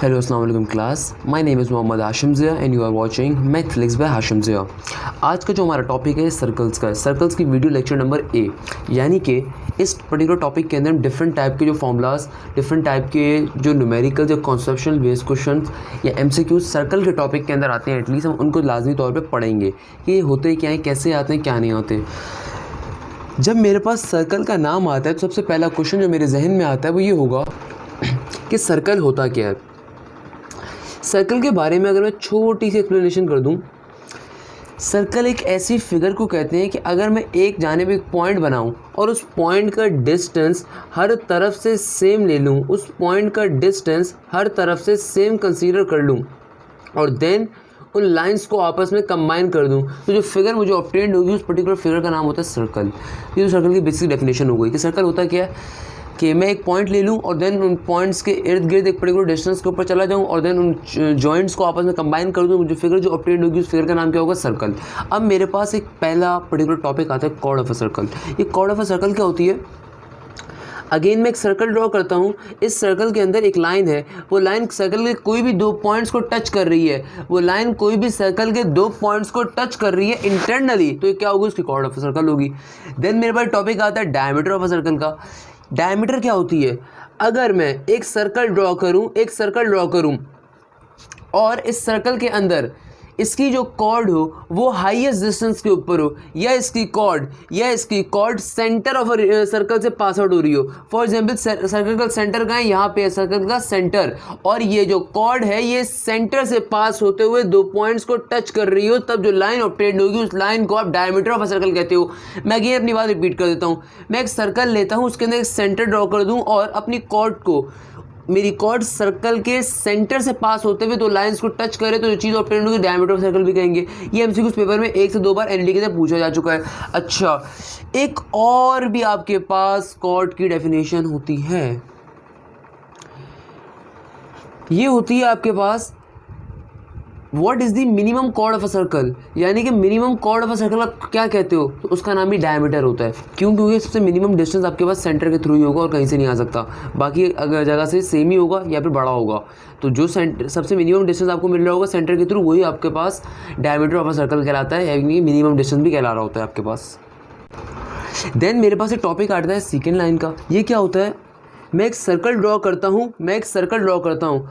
Hello, Assalamu alaikum class. My name is Mohammad Hashim Zia and you are watching Mathflix by Hashim Zia. आज का जो हमारा topic है सर्कल्स का, सर्कल्स की वीडियो लेक्चर नंबर ए, यानी कि इस पर्टिकुलर टॉपिक के अंदर हम डिफरेंट टाइप के जो फॉर्मूलाज, डिफरेंट टाइप के जो न्यूमेरिकल, जो कॉन्सेप्शनल बेस्ड क्वेश्चन या एमसीक्यू सर्कल के टॉपिक के अंदर आते हैं, एटलीस्ट हम उनको लाजमी तौर पर पढ़ेंगे कि ये होते क्या हैं, कैसे आते हैं, क्या नहीं होते। जब मेरे पास सर्कल का नाम आता है तो सबसे पहला क्वेश्चन जो मेरे जहन में आता है वो ये होगा कि सर्कल होता क्या है। सर्कल के बारे में अगर मैं छोटी सी एक्सप्लेनेशन कर दूं, सर्कल एक ऐसी फिगर को कहते हैं कि अगर मैं एक जानिब एक पॉइंट बनाऊं और उस पॉइंट का डिस्टेंस हर तरफ से सेम ले लूं, उस पॉइंट का डिस्टेंस हर तरफ से सेम कंसीडर कर लूं और देन उन लाइंस को आपस में कंबाइन कर दूं, तो जो फिगर मुझे ऑब्टेन्ड होगी उस पर्टिकुलर फिगर का नाम होता है सर्कल। ये तो सर्कल की बेसिक डेफिनेशन हो गई कि सर्कल होता क्या है कि मैं एक पॉइंट ले लूँ और देन उन पॉइंट्स के इर्द गिर्द एक पर्टिकुलर डिस्टेंस के ऊपर चला जाऊँ और देन उन जॉइंट्स को आपस में कंबाइन कर दूँ, जो फिगर जो ऑब्टेन्ड होगी उस फिगर का नाम क्या होगा, सर्कल। अब मेरे पास एक पहला पर्टिकुलर टॉपिक आता है कॉर्ड ऑफ अ सर्कल। ये कॉर्ड ऑफ अ सर्कल क्या होती है? अगेन मैं एक सर्कल ड्रॉ करता हूँ, इस सर्कल के अंदर एक लाइन है, वो लाइन सर्कल के कोई भी दो पॉइंट्स को टच कर रही है, वो लाइन कोई भी सर्कल के दो पॉइंट्स को टच कर रही है इंटरनली, तो ये क्या होगी, उसकी कॉर्ड ऑफ अ सर्कल होगी। देन मेरे पास टॉपिक आता है डायमीटर ऑफ अ सर्कल का। डायमीटर क्या होती है? अगर मैं एक सर्कल ड्रॉ करूं और इस सर्कल के अंदर इसकी जो कॉर्ड हो वो हाईएस्ट डिस्टेंस के ऊपर हो, या इसकी कॉर्ड सेंटर ऑफ सर्कल से पास आउट हो रही हो। फॉर एग्जांपल सर्कल का सेंटर कहाँ है, यहाँ पे है सर्कल का सेंटर, और ये जो कॉर्ड है ये सेंटर से पास होते हुए दो पॉइंट्स को टच कर रही हो, तब जो लाइन ऑब्टेन्ड होगी उस लाइन को आप डायमीटर ऑफ अ सर्कल कहते हो। मैं अगेन अपनी बात रिपीट कर देता हूँ, मैं एक सर्कल लेता हूँ, उसके अंदर एक सेंटर ड्रॉ कर दूँ और अपनी कॉर्ड को, मेरी कॉर्ड सर्कल के सेंटर से पास होते हुए दो लाइंस को टच करे, तो जो चीज़ ऑब्टेन्ड होगी डायमीटर ऑफ सर्कल भी कहेंगे। ये एमसीक्यू पेपर में 1 से 2 बार एनडी के अंदर पूछा जा चुका है। अच्छा, एक और भी आपके पास कॉर्ड की डेफिनेशन होती है, ये होती है आपके पास what is the minimum chord of a circle, यानी कि minimum chord of a circle आप क्या कहते हो, तो उसका नाम भी डायमीटर होता है। क्यों? क्योंकि सबसे मिनिमम डिस्टेंस आपके पास सेंटर के थ्रू ही होगा और कहीं से नहीं आ सकता, बाकी अगर जगह से सेम ही होगा या फिर बड़ा होगा, तो जो सबसे मिनिमम डिस्टेंस आपको मिल रहा होगा सेंटर के थ्रू, वही आपके पास डायमीटर ऑफ अ सर्कल कहलाता है, यानी मिनिमम डिस्टेंस भी कहला रहा होता है आपके पास। देन मेरे पास एक टॉपिक आता है सेकेंड लाइन का। ये क्या होता है? मैं एक सर्कल ड्रॉ करता हूँ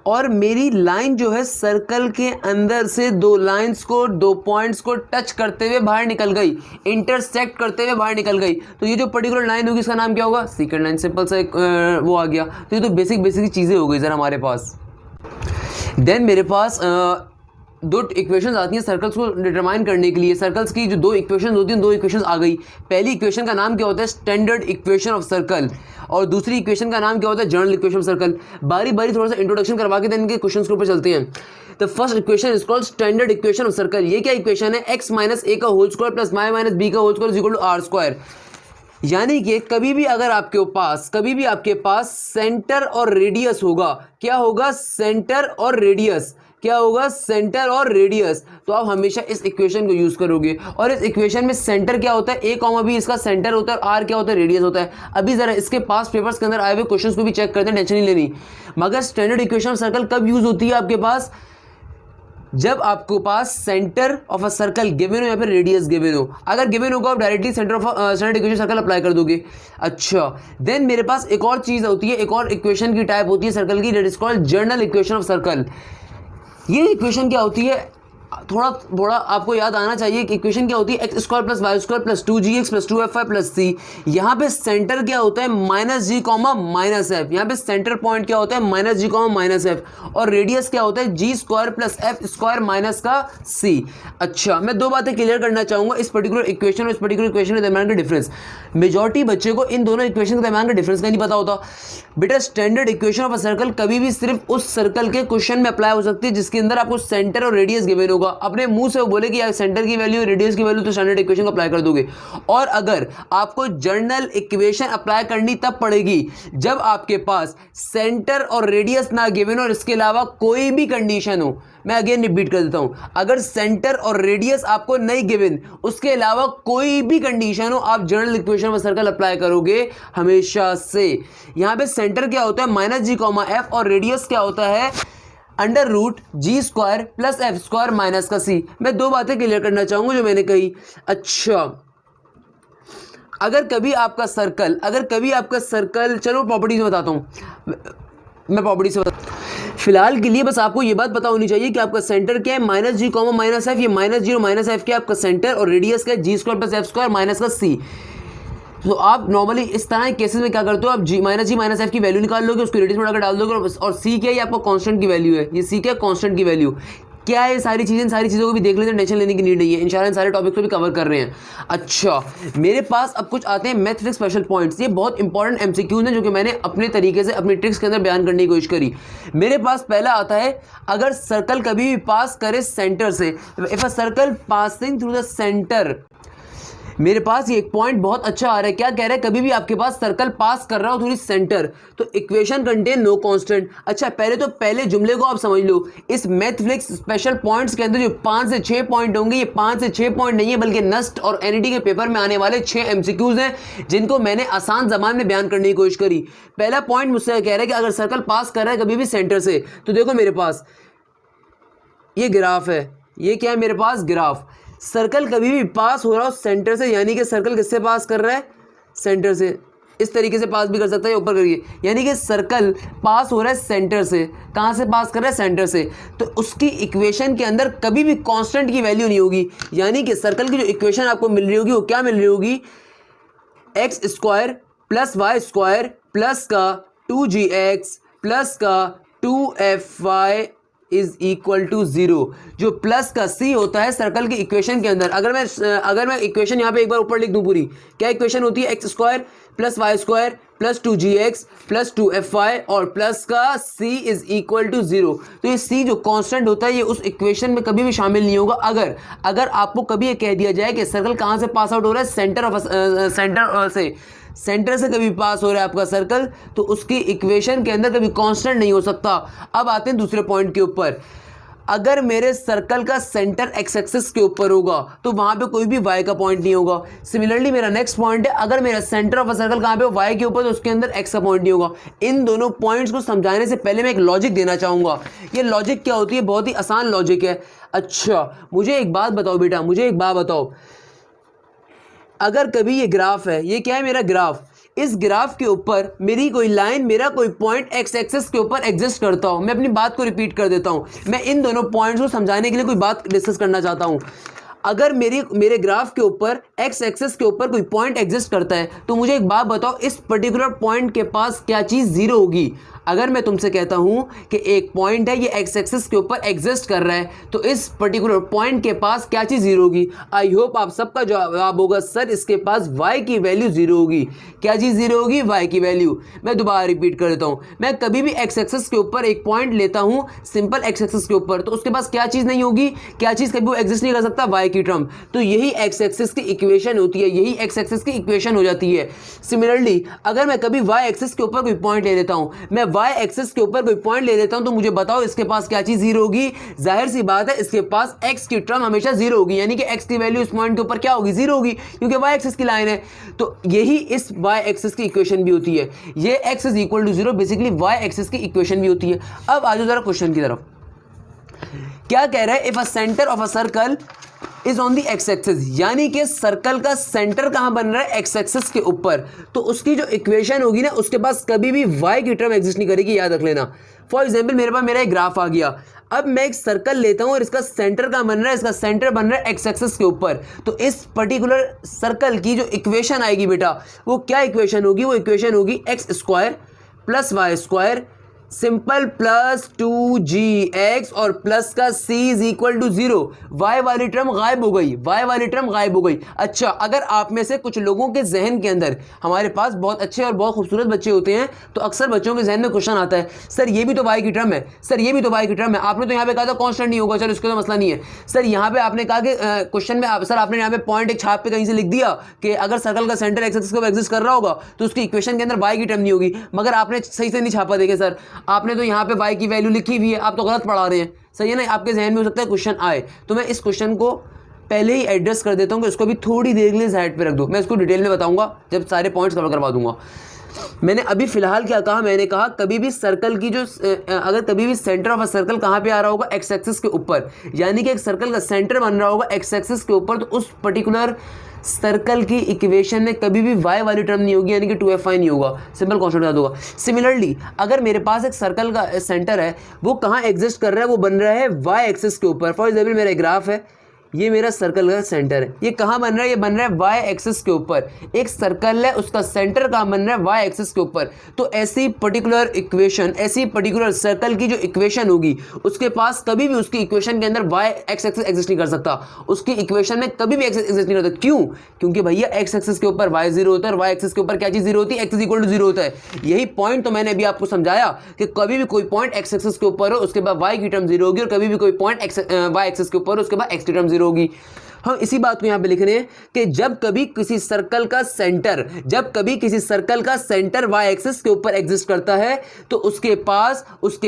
और मेरी लाइन जो है सर्कल के अंदर से दो लाइंस को, दो पॉइंट्स को टच करते हुए बाहर निकल गई, इंटरसेक्ट करते हुए बाहर निकल गई, तो ये जो पर्टिकुलर लाइन होगी इसका नाम क्या होगा, सेकंड लाइन। सिंपल सा एक वो आ गया। तो ये तो बेसिक चीज़ें हो गई सर हमारे पास। देन मेरे पास दो इक्वेशंस आती हैं सर्कल्स को डिटरमाइन करने के लिए। सर्कल्स की जो दो इक्वेशंस होती हैं, दो इक्वेशंस आ गई। पहली इक्वेशन का नाम क्या होता है, स्टैंडर्ड इक्वेशन ऑफ सर्कल, और दूसरी इक्वेशन का नाम क्या होता है, जनरल इक्वेशन ऑफ सर्कल। बारी बारी थोड़ा सा इंट्रोडक्शन करवा के देन इनके क्वेश्चंस के ऊपर चलते हैं। The first equation is called standard equation of circle. ये क्या इक्वेशन है, x माइनस ए का whole square plus y minus B का whole square is equal to R square. यानी कि कभी भी आपके पास सेंटर और रेडियस होगा, क्या होगा, सेंटर और रेडियस, क्या होगा, सेंटर और रेडियस, तो आप हमेशा इस इक्वेशन को यूज करोगे। और इस इक्वेशन में सेंटर क्या होता है, a कॉमा b इसका सेंटर होता है, r क्या होता है, रेडियस होता है। अभी जरा इसके पास पेपर्स के अंदर आए हुए क्वेश्चंस को भी चेक करते हैं, टेंशन नहीं लेनी। मगर स्टैंडर्ड इक्वेशन ऑफ सर्कल कब यूज होती है आपके पास, जब आपके पास centre of a circle given हो या फिर रेडियस गिवन हो। अगर गिवन होगा आप directly standard equation circle apply कर दोगे। अच्छा, देन मेरे पास एक और चीज होती है, एक और इक्वेशन की टाइप होती है सर्कल की, that is called general equation of circle. ये इक्वेशन क्या होती है, थोड़ा आपको याद आना चाहिए कि इक्वेशन क्या होती है, x square plus Y square plus 2gx plus 2fy plus c। यहाँ पे सेंटर क्या होता है, minus G comma minus F. यहाँ पे सेंटर पॉइंट क्या होता है, minus G comma minus F, और रेडियस क्या होता है, G square plus F square minus का c। अच्छा, मैं दो बातें क्लियर करना चाहूँगा इस पर्टिकुलर इक्वेशन और इस पर्टिकुलर इक्वेशन के दरमियान का डिफरेंस। मेजॉरिटी बच्चे को इन दोनों इक्वेशन के दरमियान का डिफरेंस का नहीं पता होता। बेटा, standard equation of a circle कभी भी सिर्फ उस सर्कल के क्वेश्चन में अप्लाई हो सकती है जिसके अंदर आपको सेंटर और रेडियस गिवन होगा। होगा, अपने मुंह से वो बोले कि यार सेंटर की वैल्यू रेडियस की वैल्यू, तो स्टैंडर्ड इक्वेशन को अप्लाई कर दोगे। और अगर आपको जनरल इक्वेशन अप्लाई करनी तब पड़ेगी जब आपके पास सेंटर और रेडियस ना गिवन और इसके अलावा कोई भी कंडीशन हो। मैं अगेन रिपीट कर देता हूं, अगर सेंटर और रेडियस आपको नहीं गिवन, उसके अलावा कोई भी कंडीशन हो, आप जनरल इक्वेशन में सर्कल अप्लाई करोगे हमेशा से। यहां पे सेंटर क्या होता है -g,f और रेडियस क्या होता है √g² + f² माइनस का c। मैं दो बातें क्लियर करना चाहूंगा जो मैंने कही। अच्छा, अगर कभी आपका सर्कल चलो प्रॉपर्टीज में बताता हूं, मैं प्रॉपर्टी से फिलहाल के लिए बस आपको ये बात पता होनी चाहिए कि आपका सेंटर क्या है -g, -f। ये -0 -f क्या आपका सेंटर और रेडियस क्या है g² + f² माइनस का c। तो आप नॉर्मली इस तरह के केसेस में क्या करते हो, आप g -f की वैल्यू निकाल लोगे, उसको रेडियस में डालकर डाल दोगे, और c क्या है, ये आपका कांस्टेंट की वैल्यू है। ये c क्या है, कांस्टेंट की वैल्यू क्या है। सारी चीज़ों को भी देख लेते हैं, टेंशन लेने की नीड नहीं है, इंशाल्लाह इन सारे टॉपिक को भी कवर कर रहे हैं। अच्छा, मेरे पास अब कुछ आते हैं मैथमेटिक्स स्पेशल पॉइंट्स। ये बहुत इंपॉर्टेंट एमसीक्यूज हैं जो कि मैंने अपने तरीके से अपनी ट्रिक्स के अंदर बयान करने की कोशिश करी। मेरे पास पहला आता है, अगर सर्कल कभी भी पास करे सेंटर से, if a circle passing through the centre. मेरे पास ये एक पॉइंट बहुत अच्छा आ रहा है, क्या कह रहा है, कभी भी आपके पास सर्कल पास कर रहा हो थ्रू सेंटर, तो इक्वेशन कंटेन नो कांस्टेंट। अच्छा, पहले जुमले को आप समझ लो। इस मैथमेटिक्स स्पेशल पॉइंट्स के अंदर जो 5 से 6 पॉइंट होंगे, ये 5 से 6 पॉइंट नहीं है, बल्कि नस्ट और एनईटी के पेपर में आने वाले 6 एमसीक्यूज हैं, जिनको मैंने आसान जबान में बयान करने की कोशिश करी। पहला पॉइंट मुझसे कह रहा है कि अगर सर्कल पास कर रहा है कभी भी सेंटर से, तो देखो मेरे पास ये ग्राफ है, ये क्या है मेरे पास ग्राफ। सर्कल कभी भी पास हो रहा हो सेंटर से, यानी कि सर्कल किससे पास कर रहा है, सेंटर से। इस तरीके से पास भी कर सकता है, ऊपर करिए, यानी कि सर्कल पास हो रहा है सेंटर से। कहाँ से पास कर रहा है, सेंटर से। तो उसकी इक्वेशन के अंदर कभी भी कांस्टेंट की वैल्यू नहीं होगी, यानी कि सर्कल की जो इक्वेशन आपको मिल रही होगी वो क्या मिल रही होगी, x² + y² प्लस का 2gx प्लस का 2fy = 0। जो प्लस का c होता है सर्कल की इक्वेशन के अंदर, अगर मैं इक्वेशन यहाँ पे एक बार ऊपर लिख दूं पूरी, क्या इक्वेशन होती है, x² + y² + 2gx + 2fy और प्लस का c = 0। तो ये c जो कांस्टेंट होता है ये उस इक्वेशन में कभी भी शामिल नहीं होगा। अगर आपको कभी ये कह दिया जाए कि सर्कल कहाँ से पास आउट हो रहा है, सेंटर से कभी पास हो रहा है आपका सर्कल, तो उसकी इक्वेशन के अंदर कभी कांस्टेंट नहीं हो सकता। अब आते हैं दूसरे पॉइंट के ऊपर, अगर मेरे सर्कल का सेंटर एक्स एक्सिस के ऊपर होगा तो वहां पे कोई भी वाई का पॉइंट नहीं होगा। सिमिलरली मेरा नेक्स्ट पॉइंट है, अगर मेरा सेंटर ऑफ अ सर्कल कहां पे हो, वाई के ऊपर, तो उसके अंदर एक्स का पॉइंट नहीं होगा। इन दोनों पॉइंट्स को समझाने से पहले मैं एक लॉजिक देना चाहूंगा। ये लॉजिक क्या होती है, बहुत ही आसान लॉजिक है। अच्छा, मुझे एक बात बताओ बेटा, अगर कभी ये ग्राफ है, ये क्या है मेरा ग्राफ, इस ग्राफ के ऊपर मेरी कोई लाइन, मेरा कोई पॉइंट एक्स एक्सिस के ऊपर एग्जिस्ट करता हूं। मैं अपनी बात को रिपीट कर देता हूं, मैं इन दोनों पॉइंट्स को समझाने के लिए कोई बात डिस्कस करना चाहता हूं। अगर मेरे ग्राफ के ऊपर एक्स एक्सिस के ऊपर कोई पॉइंट एग्जिस्ट करता है, तो मुझे एक बात बताओ, इस पर्टिकुलर पॉइंट के पास क्या चीज़ जीरो होगी। अगर मैं तुमसे कहता हूं कि एक पॉइंट है, ये एक्स एक्सिस के ऊपर एग्जिस्ट कर रहा है, तो इस पर्टिकुलर पॉइंट के पास क्या चीज़ जीरो होगी। आई होप आप सबका जवाब होगा सर इसके पास y की वैल्यू जीरो होगी। क्या चीज़ जीरो होगी, y की वैल्यू। मैं दोबारा रिपीट कर देता हूं, मैं कभी भी एक्स एक्सिस के ऊपर एक पॉइंट लेता हूं, सिंपल एक्स एक्सिस के ऊपर, तो उसके पास क्या चीज़ नहीं होगी, क्या चीज़ कभी वो एग्जिस्ट नहीं कर सकता, y की टर्म। तो यही एक्स एक्सिस की इक्वेशन होती है, यही एक्स एक्सिस की इक्वेशन हो जाती है। सिमिलरली अगर मैं कभी y एक्सिस के ऊपर कोई पॉइंट ले लेता हूं, मैं y एक्सिस के ऊपर कोई पॉइंट ले लेता हूं, तो मुझे बताओ इसके पास क्या चीज जीरो होगी। जाहिर सी बात है, इसके पास x की टर्म हमेशा जीरो होगी, यानी कि x की वैल्यू इस पॉइंट के ऊपर क्या होगी, जीरो होगी, क्योंकि y एक्सिस की लाइन है। तो यही इस y एक्सिस की इक्वेशन भी होती है, ये x = 0 बेसिकली y एक्सिस की इक्वेशन भी होती है। अब आ जाओ जरा क्वेश्चन की तरफ, क्या कह रहा है, if a centre of a circle is on the x axis, यानी कि सर्कल का सेंटर कहां बन रहा है, एक्स एक्सिस के ऊपर, तो उसकी जो इक्वेशन होगी ना, उसके पास कभी भी y की टर्म एग्जिस्ट नहीं करेगी, याद रख लेना। फॉर एग्जांपल मेरे पास मेरा एक ग्राफ आ गया, अब मैं एक सर्कल लेता हूं और इसका सेंटर कहां बन रहा है, इसका सेंटर बन रहा है एक्स एक्सिस के ऊपर, तो इस पर्टिकुलर सर्कल की जो इक्वेशन आएगी बेटा, वो क्या इक्वेशन होगी, वो इक्वेशन होगी x² + y² simple plus 2gx और प्लस का c is equal to 0। y वाली टर्म गायब हो गई, y वाली टर्म गायब हो गई। अच्छा, अगर आप में से कुछ लोगों के जहन के अंदर, हमारे पास बहुत अच्छे और बहुत खूबसूरत बच्चे होते हैं, तो अक्सर बच्चों के जहन में क्वेश्चन आता है, सर ये भी तो y की टर्म है, सर ये भी तो y की टर्म है, आपने तो यहाँ पे कहा था कांस्टेंट नहीं होगा, चलो इसका तो मसला नहीं है। सर यहाँ पे आपने कहा कि क्वेश्चन में सर आपने यहाँ पे पॉइंट एक छाप पे कहीं से लिख दिया कि अगर सर्कल का सेंटर एक्स एक्सिस पे एग्जिस्ट कर रहा होगा तो उसकी इक्वेशन के अंदर y की टर्म नहीं होगी, मगर आपने सही से नहीं छापा। देखे सर, आपने तो यहाँ पे y की वैल्यू लिखी हुई है, आप तो गलत पढ़ा रहे हैं, सही है ना। आपके जहन में हो सकता है क्वेश्चन आए, तो मैं इस क्वेश्चन को पहले ही एड्रेस कर देता हूँ कि इसको भी थोड़ी देर के लिए साइड पे रख दो, मैं इसको डिटेल में बताऊंगा जब सारे पॉइंट्स कवर करवा दूंगा। मैंने अभी फिलहाल क्या कहा, मैंने कहा कभी भी सर्कल की जो अगर कभी भी सेंटर ऑफ अ सर्कल कहाँ पे आ रहा होगा, एक्स एक्सिस के ऊपर, यानी कि एक सर्कल का सेंटर बन रहा होगा एक्स एक्सिस के ऊपर, तो उस पर्टिकुलर सर्कल की इक्वेशन में कभी भी y वाली टर्म नहीं होगी, यानी कि 2fi नहीं होगा, सिंपल कॉन्स्टेंट बता दूंगा। सिमिलरली अगर मेरे पास एक सर्कल का सेंटर है, वो कहाँ एग्जिस्ट कर रहा है, वो बन रहा है y एक्सिस के ऊपर। फॉर एग्जाम्पल मेरा ग्राफ है, ये मेरा सर्कल का सेंटर है, ये कहाँ बन रहा है, ये बन रहा है y एक्सिस के ऊपर। एक सर्कल है, उसका सेंटर कहाँ बन रहा है, y एक्सिस के ऊपर। तो ऐसी पर्टिकुलर इक्वेशन, ऐसी पर्टिकुलर सर्कल की जो इक्वेशन होगी, उसके पास कभी भी उसकी इक्वेशन के अंदर y एक्स एक्सिस एग्जिस्ट नहीं कर सकता, उसकी इक्वेशन में कभी भी एक्स एग्जिस्ट नहीं करता। क्यों? क्योंकि भैया एक्स एक्सिस के ऊपर y जीरो होता है और y एक्सिस के ऊपर क्या चीज जीरो होती है, X is equal to zero होता है। यही पॉइंट तो मैंने अभी आपको समझाया कि कभी भी कोई पॉइंट एक्स एक्सिस के ऊपर हो, उसके बाद y की टर्म जीरो होगी, और कभी भी कोई पॉइंट y एक्सिस के ऊपर हो, उसके बाद x की टर्म जीरो होगी। हम इसी बात को यहां पे लिख रहे हैं कि जब कभी किसी सर्कल का सेंटर y एक्सिस के ऊपर एग्जिस्ट करता है, तो उसके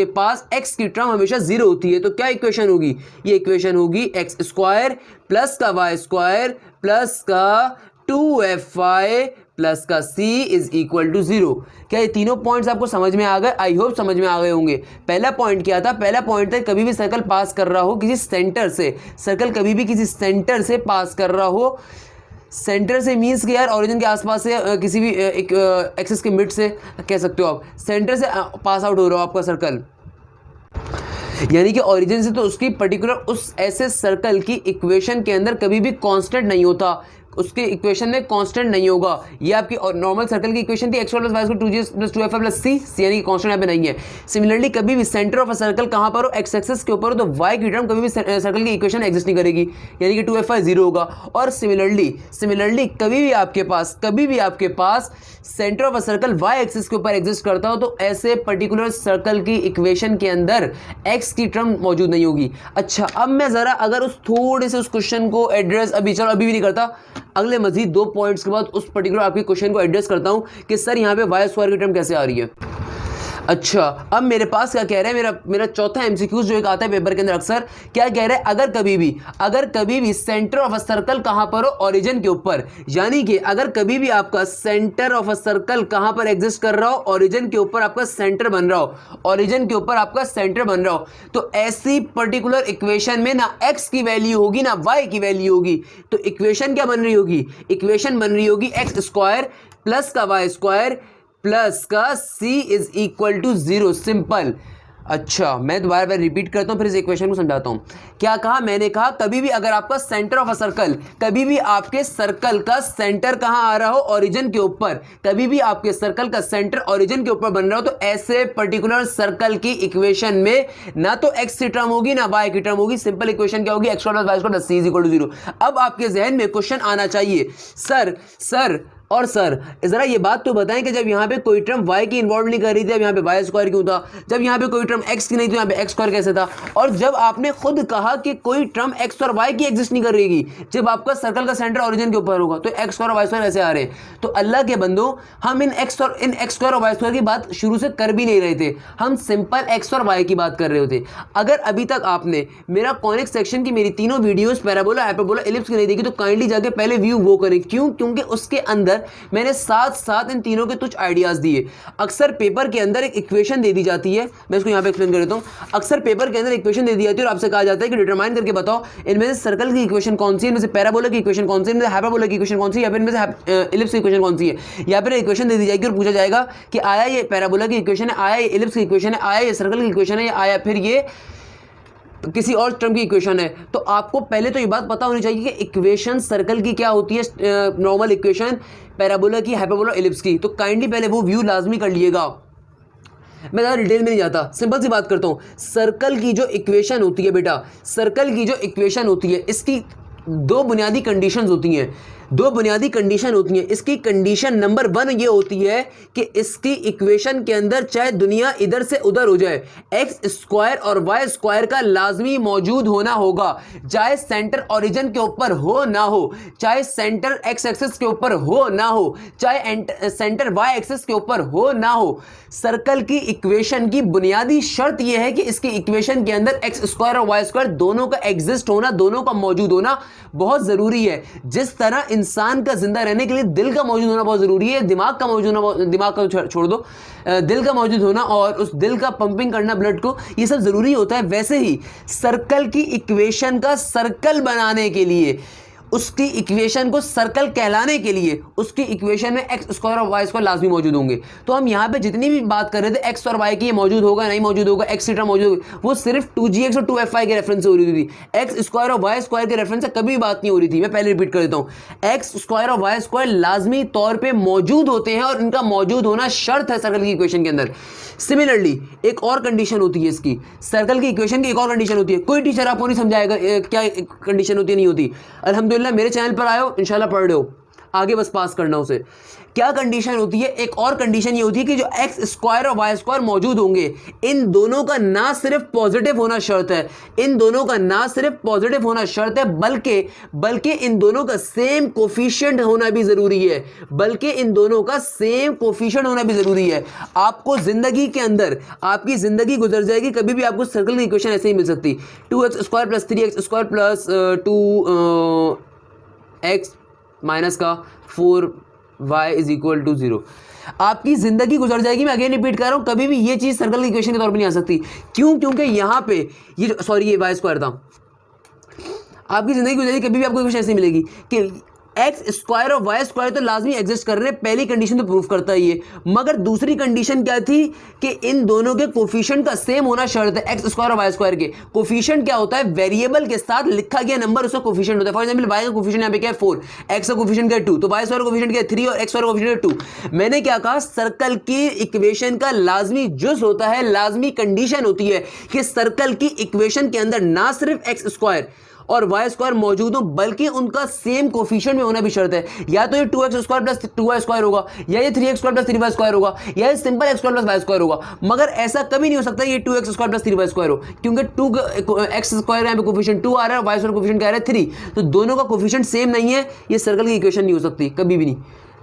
पास x की टर्म हमेशा जीरो होती है। तो क्या इक्वेशन होगी, ये इक्वेशन होगी एक्स स्क्वायर प्लस का वाई स्क्वायर प्लस का 2fi प्लस का c इज इक्वल टू 0। क्या ये तीनों पॉइंट्स आपको समझ में आ गए? आई होप समझ में आ गए होंगे। पहला पॉइंट क्या था, पहला पॉइंट था कभी भी सर्कल पास कर रहा हो किसी सेंटर से, सर्कल कभी भी किसी सेंटर से पास कर रहा हो, सेंटर से मीन्स कि यार ओरिजिन के आसपास से किसी भी एक एक्सिस के मिड से कह सकते हो आप, सेंटर से पास आउट हो रहा हो आपका सर्कल, यानी कि ओरिजिन से, तो उसकी पर्टिकुलर उस ऐसे सर्कल की इक्वेशन के अंदर कभी भी कांस्टेंट नहीं होता, उसके इक्वेशन में कांस्टेंट नहीं होगा। ये आपकी नॉर्मल सर्कल की इक्वेशन थी, x² + y² 2g + 2fi + c, यानी कि कांस्टेंट यहाँ पे नहीं है। सिमिलरली कभी भी सेंटर ऑफ अ सर्कल कहाँ पर हो, एक्स एक्सिस के ऊपर हो, तो y की टर्म कभी भी सर्कल की इक्वेशन एग्जिस्ट नहीं करेगी, यानी कि 2fi 0 होगा। और सिमिलरली कभी भी आपके पास centre of a circle y axis के ऊपर एग्जिस्ट करता हो, तो ऐसे पर्टिकुलर सर्कल की इक्वेशन के अंदर x की टर्म मौजूद नहीं होगी। अच्छा, अब मैं जरा अगर उस थोड़े से उस क्वेश्चन को एड्रेस अभी भी नहीं करता, अगले मजीद 2 पॉइंट्स के बाद उस पर्टिकुलर आपके क्वेश्चन को एड्रेस करता हूं कि सर यहां पे y स्क्वायर की टर्म कैसे आ रही है। अच्छा, अब मेरे पास क्या कह रहा है, मेरा चौथा एमसीक्यूज जो एक आता है पेपर के अंदर अक्सर, क्या कह रहा है, अगर कभी भी सेंटर ऑफ अ सर्कल कहां पर हो, ओरिजिन के ऊपर, यानी कि अगर कभी भी आपका सेंटर ऑफ अ सर्कल कहां पर एग्जिस्ट कर रहा हो, ओरिजिन के ऊपर आपका सेंटर बन रहा हो, तो ऐसी पर्टिकुलर इक्वेशन में ना x की वैल्यू होगी ना y की वैल्यू होगी। तो इक्वेशन क्या बन रही होगी, इक्वेशन बन रही होगी एक्स स्क्वायर प्लस का वाई स्क्वायर प्लस का c is equal to 0, simple. अच्छा, मैं दोबारा रिपीट करता हूं, फिर इस इक्वेशन को समझाता हूं। क्या कहा, मैंने कहा कभी भी अगर आपका सेंटर ऑफ अ सर्कल, कभी भी आपके सर्कल का सेंटर कहां आ रहा हो, ओरिजिन के ऊपर, कभी भी आपके सर्कल का सेंटर ओरिजिन के ऊपर बन रहा हो, तो ऐसे पर्टिकुलर सर्कल की इक्वेशन में ना तो x की टर्म होगी ना y की टर्म होगी। सिंपल इक्वेशन क्या होगी, x² + y² + c is equal to 0। अब आपके जहन में क्वेश्चन आना चाहिए, सर जरा ये बात तो बताएं कि जब यहाँ पे कोई टर्म y की इन्वॉल्व नहीं कर रही थी, अब यहाँ पे y स्क्वायर क्यों था? जब यहाँ पे कोई टर्म x की नहीं, तो यहाँ पे x स्क्वायर कैसे था? और जब आपने खुद कहा कि कोई टर्म x और y की एग्जिस्ट नहीं कर रही, जब आपका सर्कल का सेंटर ओरिजिन के ऊपर होगा, तो x स्क्वायर और y स्क्वायर कैसे आ रहे हैं? तो अल्लाह के बंदो, हम इन x स्क्वायर और y स्क्वायर की बात शुरू से कर भी नहीं रहे थे, हम सिंपल x और y की बात कर रहे होते। अगर अभी तक आपने मेरा कॉनिक सेक्शन की मेरी तीनों वीडियोस पैराबोला, हाइपरबोला, एलिप्स की नहीं देखी, तो काइंडली जाके पहले व्यू वो करें। क्यों? क्योंकि उसके अंदर मैंने साथ इन तीनों के कुछ आइडियाज दिए। अक्सर पेपर के अंदर एक इक्वेशन दे दी जाती है, मैं इसको यहां पे एक्सप्लेन कर देता हूं। अक्सर पेपर के अंदर इक्वेशन दे दी जाती है और आपसे कहा जाता है कि डिटरमाइन करके बताओ इनमें से सर्कल की इक्वेशन कौन सी है, इनमें से पैराबोला की इक्वेशन कौन सी है, इनमें से हाइपरबोला की इक्वेशन कौन सी है, या फिर इनमें से एलिप्स की इक्वेशन कौन सी है। या फिर इक्वेशन दे दी जाएगी और पूछा जाएगा कि आया ये पैराबोला की इक्वेशन है, आया ये एलिप्स की इक्वेशन है, आया ये सर्कल की इक्वेशन है, या आया फिर ये किसी और टर्म की इक्वेशन है। तो आपको पहले तो ये बात पता होनी चाहिए कि इक्वेशन सर्कल की क्या होती है, नॉर्मल इक्वेशन, पैराबोला की, हाइपरबोला, एलिप्स की। तो काइंडली पहले वो व्यू लाजमी कर लिएगा। मैं ज़्यादा डिटेल में नहीं जाता, सिंपल सी बात करता हूँ। सर्कल की जो इक्वेशन होती है बेटा, सर्कल की जो इक्वेशन होती है, इसकी दो बुनियादी कंडीशंस होती हैं, दो बुनियादी कंडीशन होती हैं। इसकी कंडीशन नंबर 1 ये होती है कि इसकी इक्वेशन के अंदर चाहे दुनिया इधर से उधर हो जाए, एक्स स्क्वायर और वाई स्क्वायर का लाजमी मौजूद होना होगा, चाहे सेंटर ओरिजिन के ऊपर हो ना हो, चाहे सेंटर एक्स एक्सिस के ऊपर हो ना हो, चाहे सेंटर वाई एक्सिस के ऊपर हो ना हो। सर्कल की इक्वेशन की बुनियादी शर्त यह है कि इसकी इक्वेशन के अंदर एक्स स्क्वायर और वाई स्क्वायर दोनों का एग्जिस्ट होना, दोनों का मौजूद होना बहुत जरूरी है। जिस तरह इंसान का जिंदा रहने के लिए दिल का मौजूद होना बहुत जरूरी है, दिमाग का मौजूद होना, दिमाग का छोड़ दो, दिल का मौजूद होना और उस दिल का पंपिंग करना ब्लड को, ये सब जरूरी होता है। वैसे ही सर्कल की इक्वेशन का सर्कल बनाने के लिए, उसकी इक्वेशन को सर्कल कहलाने के लिए, उसकी इक्वेशन में एक्स स्क्वायर और वाई स्क्वायर लाजमी मौजूद होंगे। तो हम यहाँ पे जितनी भी बात कर रहे थे एक्स और वाई की, ये मौजूद होगा नहीं मौजूद होगा, एक्सेट्रा मौजूद होगा, वो सिर्फ 2gx और 2fy के रेफरेंस से हो रही थी। एक्स स्क्वायर और वाई स्क्वायर के रेफरेंस से कभी बात नहीं हो रही थी। मैं पहले रिपीट कर देता हूँ, एक्स स्क्वायर और वाई स्क्वायर लाजमी तौर पर मौजूद होते हैं और इनका मौजूद होना शर्त है सर्कल की इक्वेशन के अंदर। सिमिलरली एक और कंडीशन होती है इसकी, सर्कल की इक्वेशन की एक और कंडीशन होती है। कोई टीचर आपको नहीं समझाएगा क्या कंडीशन होती है, नहीं होती। अल्हम्दुलिल्लाह मेरे चैनल पर आए हो, इंशाल्लाह पढ़ रहे हो, आगे बस पास करना उसे। क्या कंडीशन होती है? एक और कंडीशन ये होती है कि जो एक्स स्क्वायर और वाई स्क्वायर मौजूद होंगे, इन दोनों का ना सिर्फ पॉजिटिव होना शर्त है, इन दोनों का ना सिर्फ पॉजिटिव होना शर्त है, बल्कि इन दोनों का सेम कोफिशिएंट होना भी जरूरी है, बल्कि इन दोनों का सेम कोफिशिएंट होना भी जरूरी है। आपको जिंदगी के अंदर, आपकी जिंदगी गुजर जाएगी, कभी भी आपको सर्कल की इक्वेशन ऐसे ही मिल सकती, 2x square plus 3x square plus 2x minus का 4y इज इक्वल टू 0। आपकी जिंदगी गुजर जाएगी। मैं अगेन रिपीट कर रहा हूं, कभी भी ये चीज सर्कल की इक्वेशन के तौर पे नहीं आ सकती। क्यों? क्योंकि यहां पे ये सॉरी ये वाई स्क्वायर था। आपकी जिंदगी गुजरेगी, कभी भी आपको इक्वेशन ऐसी मिलेगी कि एक्स स्क्वायर और वाई स्क्वायर तो लाजमी एग्जिस्ट कर रहे हैं, पहली कंडीशन तो प्रूफ करता है ये। मगर दूसरी कंडीशन क्या थी कि इन दोनों के कोफिशिएंट का सेम होना शर्त है। एक्स स्क्वायर और वाई स्क्वायर के कोफिशिएंट क्या होता है? वेरिएबल के साथ लिखा गया नंबर उसका कोफिशिएंट होता है। फॉर एग्जांपल वाई का कोफिशिएंट यहाँ पे क्या है 4, एक्स का कोफिशिएंट क्या है 2, तो वाई स्क्वायर का कोफिशिएंट क्या है 3 और एक्स स्क्वायर का कोफिशिएंट 2। मैंने क्या कहा? सर्कल की इक्वेशन का लाजमी जुज होता है, लाजमी कंडीशन होती है कि सर्कल की इक्वेशन के अंदर ना सिर्फ एक्स स्क्वायर और वाई स्क्वायर मौजूद हो, बल्कि उनका सेम कोफिशिएंट में होना भी शर्त है। या तो ये 2x square plus 2y square होगा, या ये 3x square plus 3y square होगा, या ये simple x square plus y square होगा। मगर ऐसा कभी नहीं हो सकता ये 2x square plus 3y square हो, क्योंकि 2x स्क्वायर यहाँ पे कोफिशिएंट 2 आ रहा है, y स्क्वायर कोफिशिएंट क्या आ रहा है 3, तो दोनों का कोफिशिएंट सेम नहीं है, ये सर्कल की इक्वेशन नहीं हो सकती कभी भी नहीं।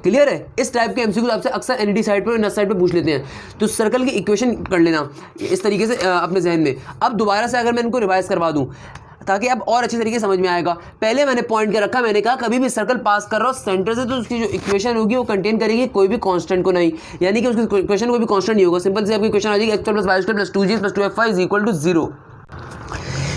क्लियर है? इस टाइप के एमसीक्यू आपसे अक्सर एनईटी साइड पर, नस साइड पर पूछ लेते हैं, तो सर्कल की इक्वेशन कर लेना इस तरीके से अपने जहन में। अब दोबारा से अगर मैं इनको रिवाइज करवा दूं ताकि अब और अच्छे तरीके से समझ में आएगा। पहले मैंने पॉइंट के रखा, मैंने कहा कभी भी सर्कल पास कर रहा हो सेंटर से तो उसकी जो इक्वेशन होगी वो कंटेन करेगी कोई भी कांस्टेंट को नहीं, यानी कि उसकी इक्वेशन कोई भी कांस्टेंट नहीं होगा। सिंपल से आपकी इक्वेशन आ जाएगी x plus y plus 2g plus 2fy is equal to 0।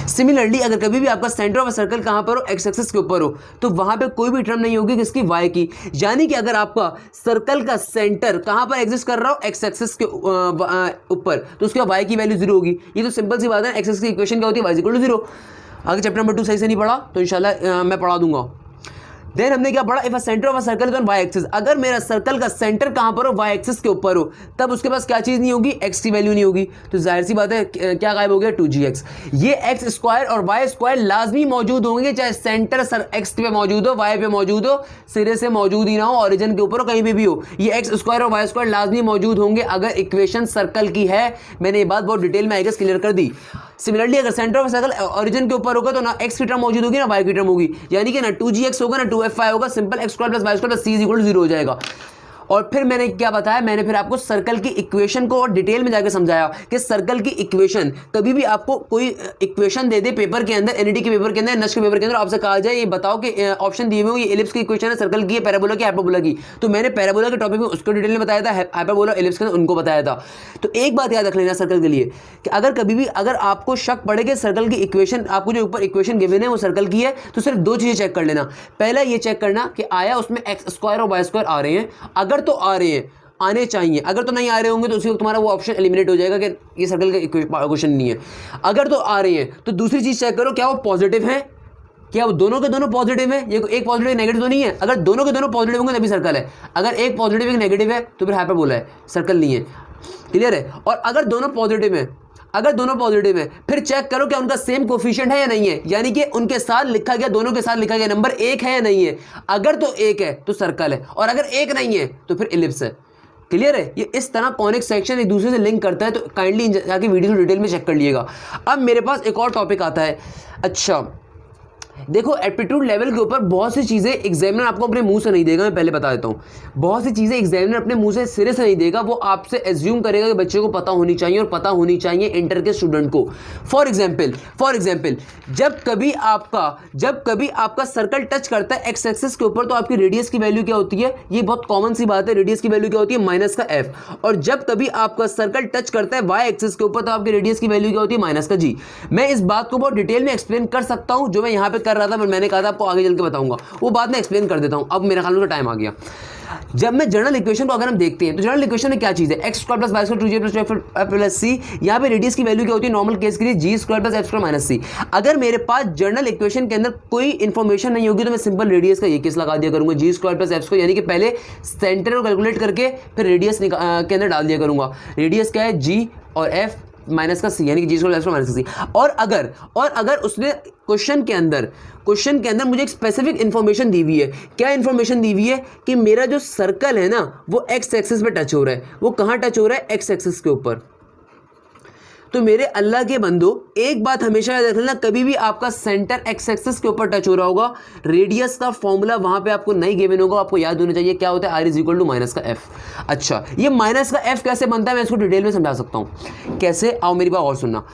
Similarly अगर कभी भी आपका सेंटर ऑफ सर्कल कहां पर हो, एक्स एक्सिस के ऊपर हो, तो वहां पे कोई भी टर्म नहीं होगी किसकी, y की। यानी कि अगर आपका सर्कल का सेंटर कहां पर एग्जिस्ट कर रहा हो, एक्स एक्सिस के ऊपर, तो उसके y की वैल्यू 0 होगी। ये तो सिंपल सी बात है। एक्स एक्सिस की इक्वेशन क्या होती है? y is equal to 0। आगे चैप्टर नंबर 2 सही से नहीं पढ़ा तो इंशाल्लाह मैं पढ़ा दूंगा। देन हमने क्या पढ़ा? If a centre of a circle is on y axis, अगर मेरा सर्कल का सेंटर कहां पर हो, वाई एक्सिस के ऊपर हो, तब उसके पास क्या चीज नहीं होगी, एक्स की वैल्यू नहीं होगी। तो जाहिर सी बात है क्या गायब हो गया, 2gx। ये एक्स स्क्वायर और वाई स्क्वायर लाजमी मौजूद होंगे, चाहे सेंटर एक्स पे मौजूद हो, वाई पे मौजूद हो, सिरे से मौजूद ही ना हो, ओरिजिन के ऊपर हो, कहीं पे भी हो, ये एक्स स्क्वायर और वाई स्क्वायर लाजमी मौजूद होंगे अगर इक्वेशन सर्कल की है। मैंने ये बात बहुत डिटेल में आई गेस क्लियर कर दी। सिमिलरली अगर सेंटर ऑफ सर्कल ओरिजिन के ऊपर होगा तो ना एक्स की टर्म मौजूद होगी ना वाई की टर्म होगी, यानी कि ना 2gx होगा ना 2fy होगा, simple x square plus Y square plus c is equal to 0 हो जाएगा। और फिर मैंने क्या बताया? मैंने फिर आपको सर्कल की इक्वेशन को और डिटेल में जाकर समझाया कि सर्कल की इक्वेशन, कभी भी आपको कोई इक्वेशन दे दे पेपर के अंदर, एनईटी के पेपर के अंदर, नस्ट के पेपर के अंदर, आपसे कहा जाए ये बताओ कि ऑप्शन दिए हुए हो, ये एलिप्स की इक्वेशन है, सर्कल की है, पैराबोला की, हाइपरबोला की, तो मैंने पैराबोला के टॉपिक में उसको डिटेल में बताया था, हाइपरबोला एलिप्स के अंदर उनको बताया था। तो एक बात याद रख लेना सर्कल के लिए कि अगर कभी भी अगर आपको शक पड़े कि सर्कल की इक्वेशन, आपको जो ऊपर इक्वेशन गिवन है वो सर्कल की है, तो सिर्फ दो चीजें चेक कर लेना। पहला ये चेक करना कि आया उसमें एक्स स्क्वायर और वाई स्क्वायर आ रहे हैं, अगर तो आ रहे हैं, आने चाहिए, अगर तो नहीं आ रहे होंगे तो उसी वक्त तुम्हारा वो ऑप्शन एलिमिनेट हो जाएगा कि ये सर्कल का क्वेश्चन नहीं है। अगर तो आ रहे हैं तो दूसरी चीज चेक करो क्या वो पॉजिटिव है, क्या वो दोनों के दोनों पॉजिटिव है? ये एक पॉजिटिव नेगेटिव तो नहीं है। अगर दोनों के दोनों पॉजिटिव होंगे तभी सर्कल है, अगर एक पॉजिटिव एक नेगेटिव है तो फिर हाइपरबोला है, सर्कल नहीं है। क्लियर है? और अगर दोनों पॉजिटिव है, अगर दोनों पॉजिटिव है फिर चेक करो क्या उनका सेम कोफिशिएंट है या नहीं है, यानी कि उनके साथ लिखा गया, दोनों के साथ लिखा गया नंबर एक है या नहीं है। अगर तो एक है तो सर्कल है, और अगर एक नहीं है तो फिर इलिप्स है। क्लियर है? ये इस तरह कॉनिक सेक्शन एक दूसरे से लिंक करता है, तो काइंडली जाके वीडियो को डिटेल में चेक कर लिएगा। अब मेरे पास एक और टॉपिक आता है। अच्छा देखो, एप्टीट्यूड लेवल के ऊपर बहुत सी चीज़ें एग्जामिनर आपको अपने मुंह से नहीं देगा, मैं पहले बता देता हूँ। बहुत सी चीज़ें एग्जामिनर अपने मुंह से सिरे से नहीं देगा, वो आपसे एज्यूम करेगा कि बच्चे को पता होनी चाहिए, और पता होनी चाहिए इंटर के स्टूडेंट को। फॉर एग्जाम्पल जब कभी आपका सर्कल टच करता है एक्स एक्सिस के ऊपर, तो आपकी रेडियस की वैल्यू क्या होती है? ये बहुत कॉमन सी बात है, रेडियस की वैल्यू क्या होती है? माइनस का एफ। और जब कभी आपका सर्कल टच करता है वाई एक्सिस के ऊपर, तो आपकी रेडियस की वैल्यू क्या होती है? माइनस का जी। मैं इस बात को बहुत डिटेल में एक्सप्लेन कर सकता हूं, जो मैं यहाँ पे कर रहा था, पर मैंने कहा था आपको आगे चल के बताऊंगा, वो बात मैं एक्सप्लेन कर देता हूं। अब मेरा ख्याल में टाइम आ गया। जब मैं जनरल इक्वेशन को अगर हम देखते हैं, तो जनरल इक्वेशन में क्या चीज है? X square plus Y square 2j plus C. यहाँ पे रेडियस की वैल्यू क्या होती है नॉर्मल केस के लिए? G square plus F square minus C. अगर मेरे पास जनरल इक्वेशन के अंदर कोई इंफॉर्मेशन नहीं होगी, तो मैं सिंपल रेडियस का ये केस लगा दिया करूंगा, जी स्क्वायर प्लस एफ स्क्वायर, यानी कि पहले सेंटर को कैलकुलेट करके फिर रेडियस के अंदर डाल दिया करूंगा। रेडियस क्या है? जी और एफ माइनस का सी, यानी कि जी स्क्वायर प्लस माइनस का सी। और अगर उसने क्वेश्चन के अंदर मुझे एक स्पेसिफिक इंफॉर्मेशन दी हुई है। क्या इंफॉर्मेशन दी हुई है? कि मेरा जो सर्कल है ना, वो एक्स एक्सिस पे टच हो रहा है। वो कहाँ टच हो रहा है? एक्स एक्सिस के ऊपर। तो मेरे अल्लाह के बंदो, एक बात हमेशा याद रखना, कभी भी आपका सेंटर एक्स एक्सिस के ऊपर टच हो रहा होगा, रेडियस का फॉर्मूला वहां पे आपको नहीं गिवन होगा, आपको याद होना चाहिए क्या होता है? R is equal to minus का एफ। अच्छा, ये माइनस का एफ कैसे बनता है, मैं इसको डिटेल में समझा सकता हूँ कैसे। आओ मेरी बात और सुनना।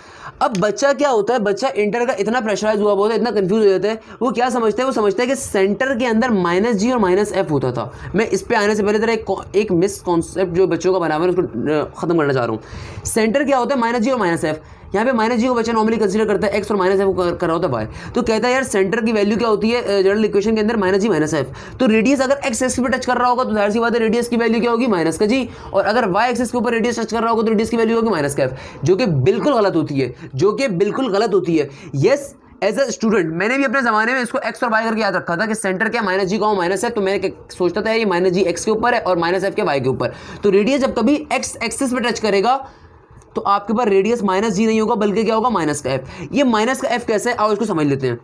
अब बच्चा क्या होता है, बच्चा इंटर का इतना प्रेशराइज हुआ होता है, इतना कंफ्यूज हो जाता है, वो क्या समझता है? वो समझता है कि सेंटर के अंदर माइनस जी और माइनस एफ होता था। मैं इस पे आने से पहले जरा एक मिस कॉन्सेप्ट जो बच्चों का बना हुआ है उसको खत्म करना चाह रहा हूँ। सेंटर क्या होता है? माइनस जी और माइनस एफ। यहाँ पे माइनस जी को बच्चा नॉर्मली कंसीडर करता है एक्स, और माइनस एफ को कर रहा होता है वाई। तो कहता है यार सेंटर की वैल्यू क्या होती है जनरल इक्वेशन के अंदर? माइनस जी माइनस एफ। तो रेडियस अगर एक्स एक्सिस पे टच कर रहा होगा तो जाहिर सी बात है रेडियस की वैल्यू क्या होगी? माइनस का जी। और अगर वाई एक्सिस के ऊपर रेडियस टच कर रहा होगा तो रेडियस की वैल्यू होगी माइनस का एफ, जो कि बिल्कुल गलत होती है, यस। एज अ स्टूडेंट मैंने भी अपने जमाने में इसको एक्स और वाई करके याद रखा था कि सेंटर क्या माइनस जी का माइनस है, तो मैं सोचता था ये माइनस जी एक्स के ऊपर है और माइनस एफ के वाई के ऊपर। तो रेडियस जब कभी एक्स एक्सिस पे टच करेगा तो आपके पास रेडियस माइनस जी नहीं होगा, बल्कि क्या होगा? माइनस का एफ। ये माइनस का एफ कैसे है, आओ इसको समझ लेते हैं।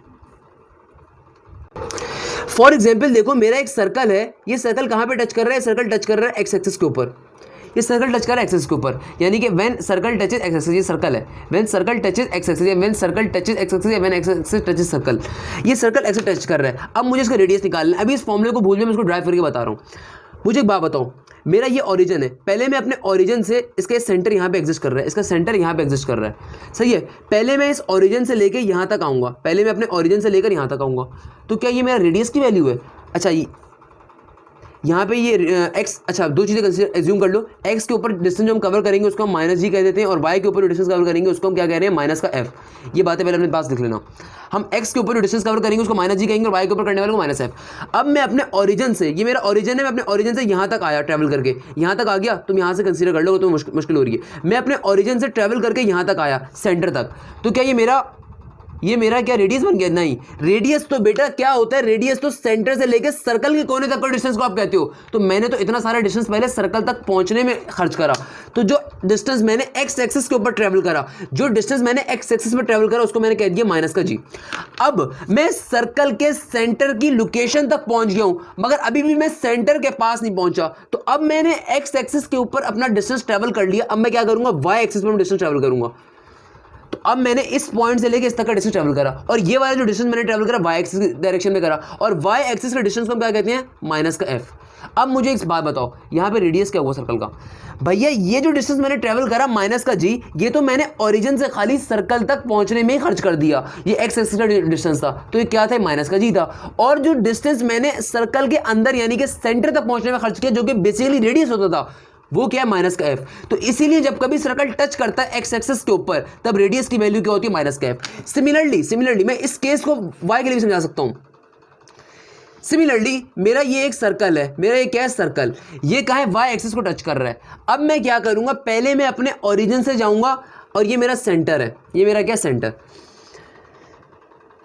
फॉर एग्जाम्पल देखो, मेरा एक सर्कल है, ये सर्कल कहां पे टच कर रहा है? सर्कल टच कर रहा है एक्स एक्सिस के ऊपर। ये सर्कल टच कर रहा है एक्सिस के ऊपर, यानी कि when circle touches X axis, ये सर्कल है, when circle touches X axis, या when circle touches X axis, या when X axis touches circle. ये सर्कल एक्स टच कर रहा है। अब मुझे इसका रेडियस निकालना है। अभी इस फॉर्मूले को भूल जाओ, मैं इसको ड्राइव करके बता रहा हूँ। मुझे एक बात बताओ, मेरा ये ओरिजिन है, पहले मैं अपने ओरिजिन से, इसका सेंटर यहाँ पे एग्जिस्ट कर रहा है, इसका सेंटर यहाँ पे एग्जिस्ट कर रहा है, सही है। पहले मैं इस ओरिजिन से लेके यहाँ तक आऊँगा, पहले मैं अपने ओरिजिन से लेकर यहाँ तक आऊँगा, तो क्या ये मेरा रेडियस की वैल्यू है? अच्छा, यहाँ पे ये एक्स, अच्छा दो चीज़ें कंसीडर एज्यूम कर लो। एक्स के ऊपर डिस्टेंस जो हम कवर करेंगे उसको हम माइनस जी कह देते हैं, और वाई के ऊपर जो डिस्टेंस कवर करेंगे उसको हम क्या कह रहे हैं? माइनस का एफ। ये बातें पहले अपने पास लिख लेना। हम एक्स के ऊपर जो डिस्टेंस कवर करेंगे उसको माइनस जी कहेंगे, और वाई के ऊपर करने वाले को माइनस एफ। अब मैं अपने ओरिजिन से, ये मेरा ओरिजिन है, मैं अपने ओरिजिन से यहाँ तक आया ट्रैवल करके, यहाँ तक आ गया, तुम यहाँ से कंसीडर कर लो तो मुश्किल हो रही है। मैं अपने ओरिजिन से ट्रैवल करके यहाँ तक आया सेंटर तक, तो क्या ये मेरा क्या रेडियस बन गया? नहीं, रेडियस तो बेटा क्या होता है? रेडियस तो सेंटर से लेकर सर्कल के कोने तक का डिस्टेंस को आप कहते हो। तो मैंने तो इतना सारा डिस्टेंस पहले सर्कल तक पहुंचने में खर्च करा, तो जो डिस्टेंस मैंने एक्स एक्सिस के ऊपर ट्रेवल करा, उसको मैंने कह दिया माइनस का जी। अब मैं सर्कल के सेंटर की लोकेशन तक पहुंच गया हूं, मगर अभी भी मैं सेंटर के पास नहीं पहुंचा। तो अब मैंने एक्स एक्सिस के ऊपर अपना डिस्टेंस ट्रेवल कर लिया, अब मैं क्या करूंगा? वाई एक्सिस पर डिस्टेंस ट्रेवल करूंगा। तो अब मैंने इस पॉइंट से लेके इस तक का डिस्टेंस ट्रैवल करा, और ये वाला जो डिस्टेंस मैंने ट्रैवल करा वाई एक्सिस डायरेक्शन में करा, और वाई एक्सिस के डिस्टेंस को हम क्या कहते हैं? माइनस का एफ। अब मुझे एक बात बताओ, यहाँ पे रेडियस क्या हुआ सर्कल का? भैया ये जो डिस्टेंस मैंने ट्रैवल करा माइनस का जी, ये तो मैंने ओरिजिन से खाली सर्कल तक पहुंचने में ही खर्च कर दिया। ये एक्स एक्सिस का डिस्टेंस था, तो ये क्या था? माइनस का जी था। और जो डिस्टेंस मैंने सर्कल के अंदर यानी कि सेंटर तक पहुंचने में खर्च किया, जो कि बेसिकली रेडियस होता था, वो क्या है? माइनस का एफ। तो इसीलिए जब कभी सर्कल टच करता है एक्स एक्सिस के ऊपर, तब रेडियस की वैल्यू क्या होती है? माइनस का एफ। सिमिलरली मैं इस केस को वाई के लिए भी समझा सकता हूं। सिमिलरली मेरा ये एक सर्कल है, मेरा ये क्या है? सर्कल। ये कहाँ है? वाई एक्सिस को टच कर रहा है। अब मैं क्या करूंगा? पहले मैं अपने ओरिजिन से जाऊंगा, और ये मेरा सेंटर है, ये मेरा क्या? सेंटर।